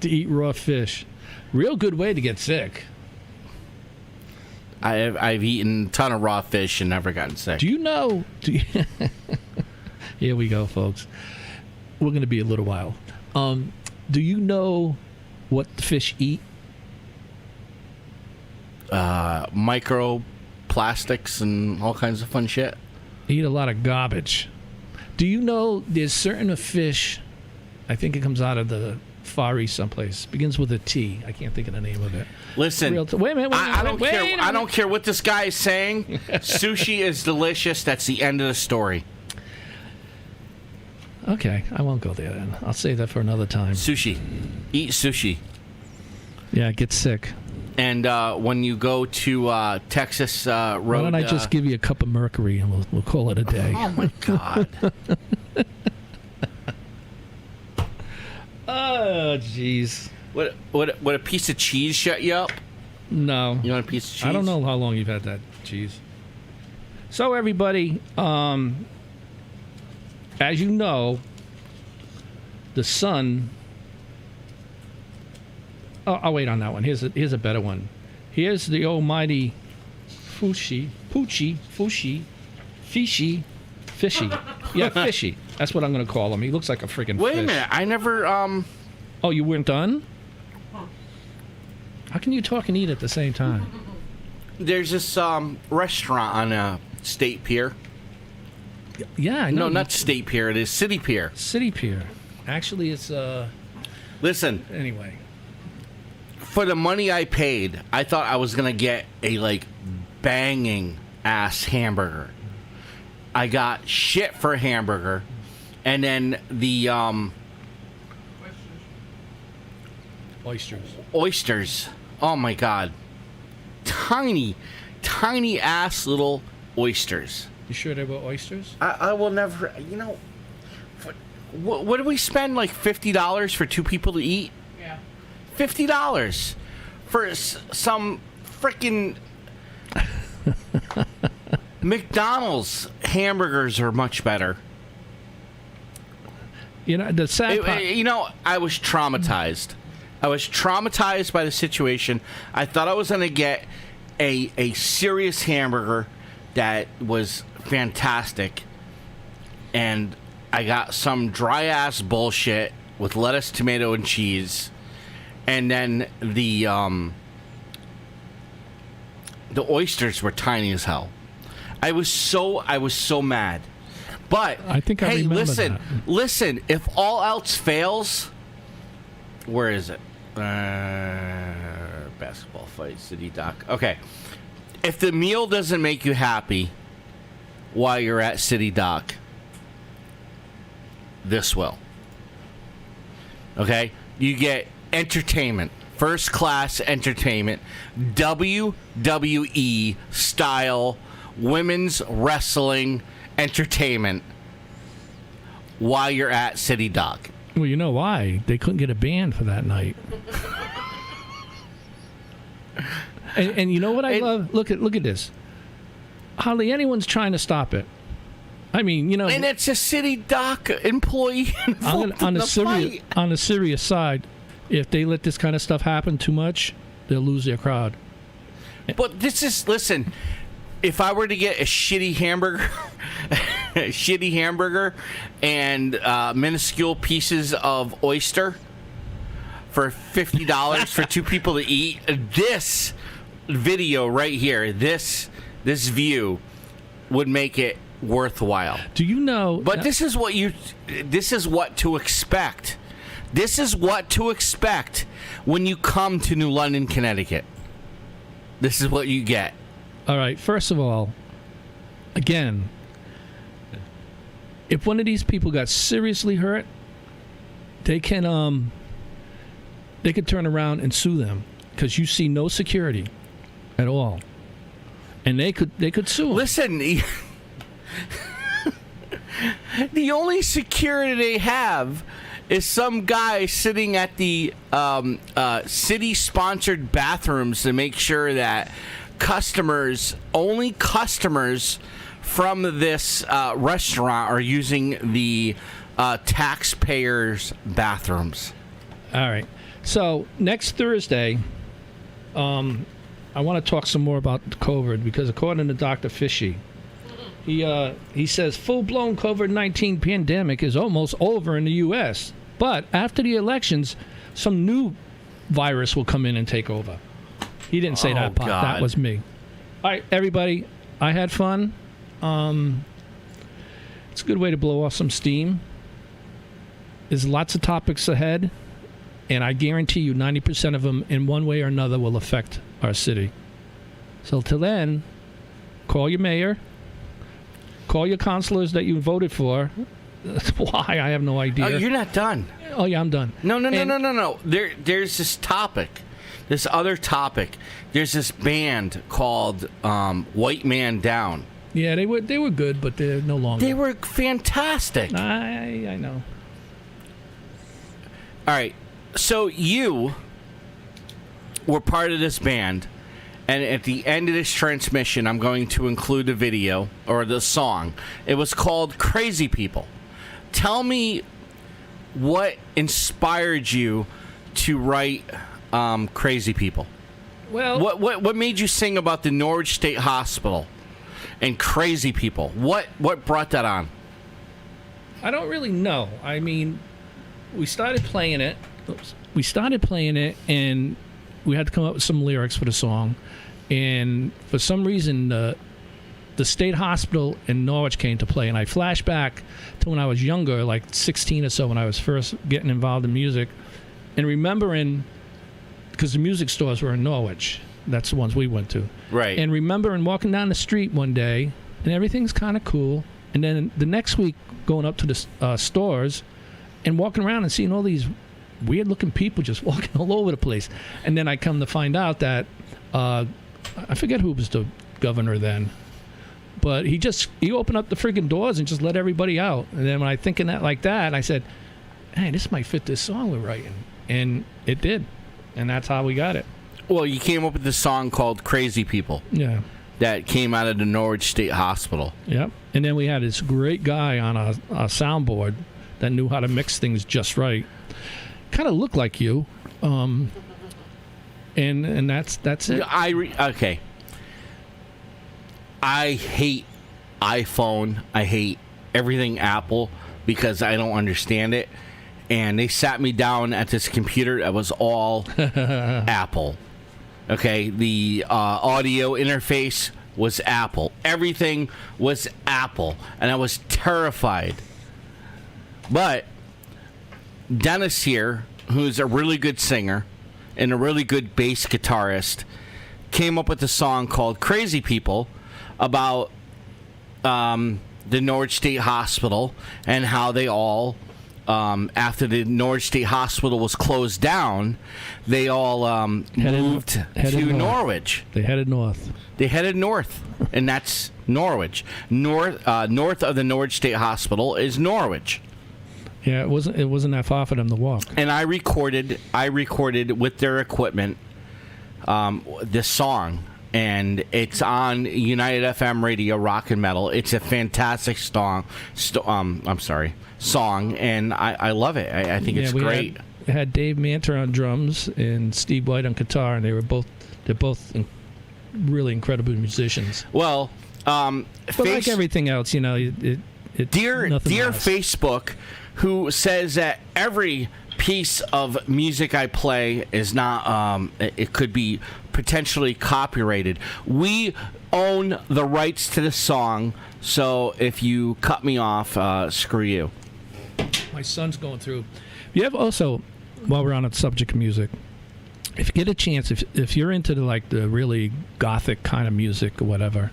eat raw fish, real good way to get sick. I've eaten a ton of raw fish and never gotten sick. Do you know? Here we go, folks. We're going to be a little while. Do you know what the fish eat? Microplastics and all kinds of fun shit. They eat a lot of garbage. Do you know there's certain fish, I think it comes out of the Far East someplace, begins with a T. I can't think of the name of it. Listen, wait a minute. I don't care what this guy is saying. Sushi is delicious. That's the end of the story. Okay, I won't go there then. I'll save that for another time. Sushi. Eat sushi. Yeah, get sick. And when you go to Texas Road... Why don't I just give you a cup of mercury and we'll call it a day. Oh, my God. Oh, jeez. Would a piece of cheese shut you up? No. You want a piece of cheese? I don't know how long you've had that cheese. So, everybody, as you know, the sun... I'll wait on that one. Here's a better one. Here's the almighty fishy. Yeah, fishy. That's what I'm going to call him. He looks like a freaking fish. Wait a minute. I never... Oh, you weren't done? How can you talk and eat at the same time? There's this restaurant on State Pier. Yeah, I know. No, not State Pier. It is City Pier. City Pier. Actually, it's... Listen. Anyway. For the money I paid, I thought I was going to get a, banging ass hamburger. I got shit for a hamburger. And then the... Oysters. Oh, my God. Tiny ass little oysters. You sure they were oysters? I will never... What do we spend, $50 for two people to eat? Yeah. $50 for some freaking McDonald's hamburgers are much better. The sad part... I was traumatized. I was traumatized by the situation. I thought I was going to get a serious hamburger that was fantastic. And I got some dry-ass bullshit with lettuce, tomato, and cheese. And then the oysters were tiny as hell. I was so mad. But I think I remember listen. If all else fails, where is it? Basketball fight, city dock. Okay. If the meal doesn't make you happy while you're at city dock, this will. Okay? You get entertainment. First class entertainment. WWE style women's wrestling entertainment while you're at city dock. Well, you know why? They couldn't get a band for that night. and you know what I love? Look at this. Hardly anyone's trying to stop it. I mean, you know. And it's a city dock employee involved in the fight. On the serious side, if they let this kind of stuff happen too much, they'll lose their crowd. But listen, if I were to get a shitty hamburger, and minuscule pieces of oyster for $50 for two people to eat, this video right here, this view would make it worthwhile. Do you know? But this is what to expect. This is what to expect when you come to New London, Connecticut. This is what you get. All right. First of all, again, if one of these people got seriously hurt, they can turn around and sue them because you see no security at all, and they could sue them. Listen, the only security they have is some guy sitting at the city-sponsored bathrooms to make sure that only customers from this restaurant are using the taxpayers' bathrooms. All right. So next Thursday, I want to talk some more about COVID because according to Dr. Fishy, he says full-blown COVID-19 pandemic is almost over in the U.S., but after the elections, some new virus will come in and take over. He didn't say that part. God. That was me. All right, everybody, I had fun. It's a good way to blow off some steam. There's lots of topics ahead, and I guarantee you 90% of them in one way or another will affect our city. So till then, call your mayor, call your councilors that you voted for. Why? I have no idea. Oh, you're not done. Oh, yeah, I'm done. No. There's this topic. This other topic. There's this band called White Man Down. Yeah, they were good, but they're no longer. They were fantastic. I know. All right. So you were part of this band, and at the end of this transmission, I'm going to include a video or the song. It was called Crazy People. Tell me what inspired you to write Crazy People. Well, What made you sing about the Norwich State Hospital and Crazy People? What brought that on? I don't really know. I mean, we started playing it. And we had to come up with some lyrics for the song. And for some reason, the state hospital in Norwich came to play. And I flashed back to when I was younger, like 16 or so, when I was first getting involved in music. And remembering, because the music stores were in Norwich. That's the ones we went to. Right. And remembering walking down the street one day, and everything's kind of cool. And then the next week, going up to the stores and walking around and seeing all these weird-looking people just walking all over the place. And then I come to find out that, I forget who was the governor then, but he opened up the friggin' doors and just let everybody out. And then when I thinking that like that, I said, hey, this might fit this song we're writing. And it did. And that's how we got it. Well, you came up with this song called Crazy People. Yeah. That came out of the Norwich State Hospital. Yep. And then we had this great guy on a soundboard that knew how to mix things just right. Kind of looked like you. And that's it. Okay. I hate iPhone. I hate everything Apple because I don't understand it. And they sat me down at this computer that was all Apple. Okay, the audio interface was Apple. Everything was Apple. And I was terrified. But Dennis here, who's a really good singer, and a really good bass guitarist came up with a song called Crazy People about the Norwich State Hospital and how they all, after the Norwich State Hospital was closed down, they all moved to Norwich. They headed north. They headed north, and that's Norwich. North of the Norwich State Hospital is Norwich. Yeah, it wasn't that far for them to walk. And I recorded with their equipment this song, and it's on United FM radio, Rock and Metal. It's a fantastic song, and I love it. I think it's great. We had Dave Manter on drums and Steve White on guitar, and they're both really incredible musicians. Well, but like everything else, you know, dear Facebook, who says that every piece of music I play is not, it could be potentially copyrighted. We own the rights to the song, so if you cut me off, screw you. My son's going through. You have also, while we're on the subject of music, if you get a chance, if you're into the really gothic kind of music or whatever,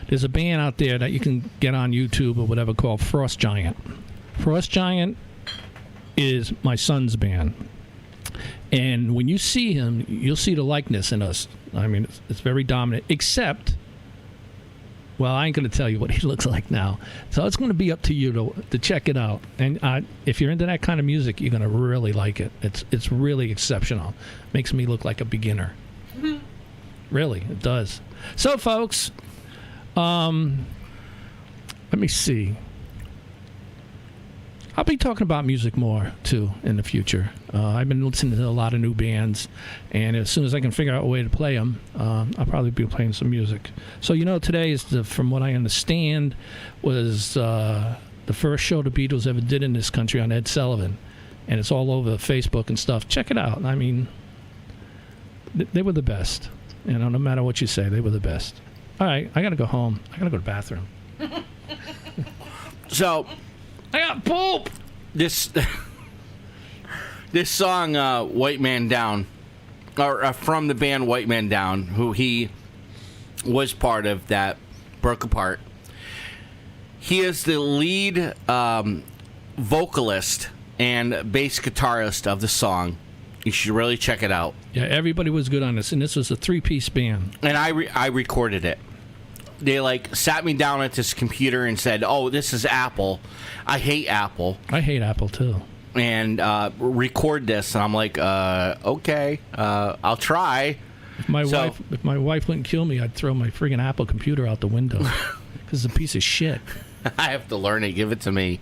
there's a band out there that you can get on YouTube or whatever called Frost Giant. Frost Giant is my son's band. And when you see him, you'll see the likeness in us. I mean, it's very dominant, except, well, I ain't going to tell you what he looks like now. So it's going to be up to you to check it out. And if you're into that kind of music, you're going to really like it. It's really exceptional. Makes me look like a beginner. Mm-hmm. Really, it does. So, folks, let me see. I'll be talking about music more, too, in the future. I've been listening to a lot of new bands, and as soon as I can figure out a way to play them, I'll probably be playing some music. So, today is, from what I understand, was the first show the Beatles ever did in this country on Ed Sullivan, and it's all over Facebook and stuff. Check it out. I mean, they were the best. No matter what you say, they were the best. All right, I got to go home. I got to go to the bathroom. So... I got poop. This song, White Man Down, or from the band White Man Down, who he was part of that broke apart. He is the lead vocalist and bass guitarist of the song. You should really check it out. Yeah, everybody was good on this, and this was a 3-piece band. And I recorded it. They sat me down at this computer and said, "Oh, this is Apple. I hate Apple. I hate Apple too." And record this, and I'm like, "Okay, I'll try." If my wife wouldn't kill me, I'd throw my friggin' Apple computer out the window because it's a piece of shit. I have to learn it. Give it to me.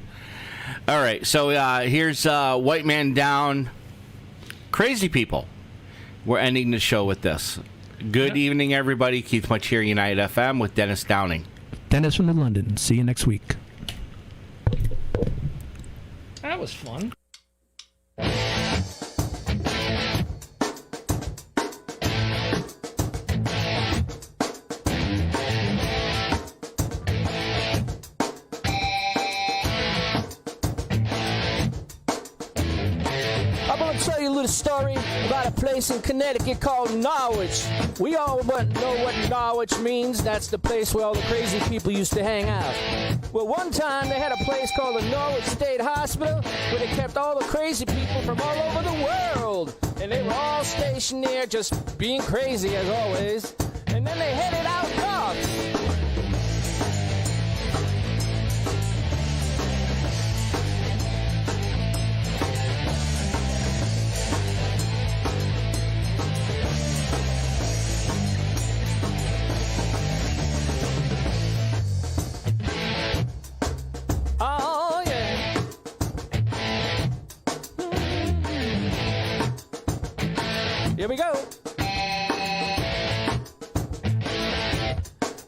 All right, so here's White Man Down. Crazy People. We're ending the show with this. Good evening, everybody. Keith Much here, United FM, with Dennis Downing. Dennis from London. See you next week. That was fun. I'm going to tell you a little story about a place in Connecticut called Norwich. We all know what Norwich means. That's the place where all the crazy people used to hang out. Well, one time they had a place called the Norwich State Hospital where they kept all the crazy people from all over the world. And they were all stationed there just being crazy as always. And then they headed out north. Oh, yeah. Here we go.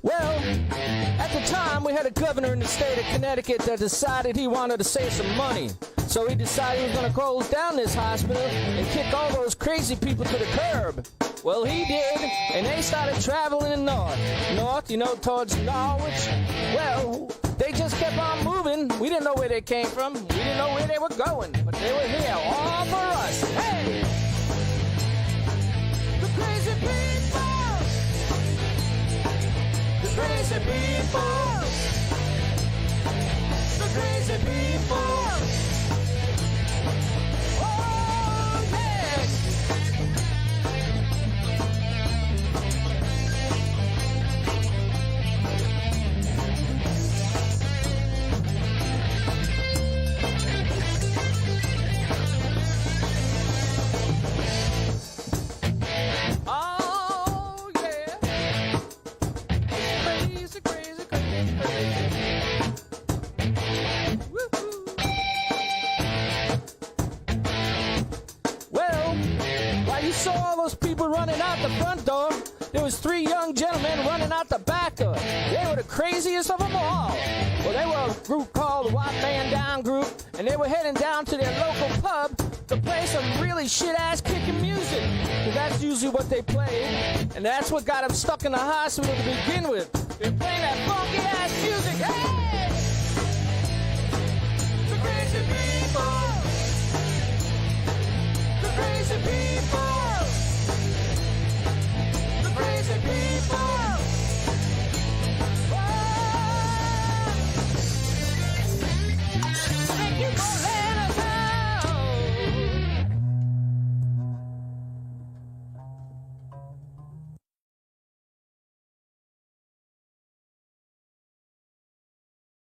Well, at the time, we had a governor in the state of Connecticut that decided he wanted to save some money. So he decided he was going to close down this hospital and kick all those crazy people to the curb. Well, he did, and they started traveling north. North, towards Norwich. Well, they just kept on moving. We didn't know where they came from. We didn't know where they were going. But they were here, all for us. Hey! The crazy people. The crazy people. Oh, yeah. Oh, yeah. Crazy, crazy, crazy, crazy. Woo-hoo. Well, while you saw all those people running out the front door, there was 3 young gentlemen running out the back door. They were the craziest of them all. Well, they were a group called the White Man Down Group, and they were heading down to their local pub to play some really shit-ass kicking music. 'Cause that's usually what they played, and that's what got them stuck in the hospital to begin with. They're playing that funky-ass music. Hey! The crazy people! The crazy people!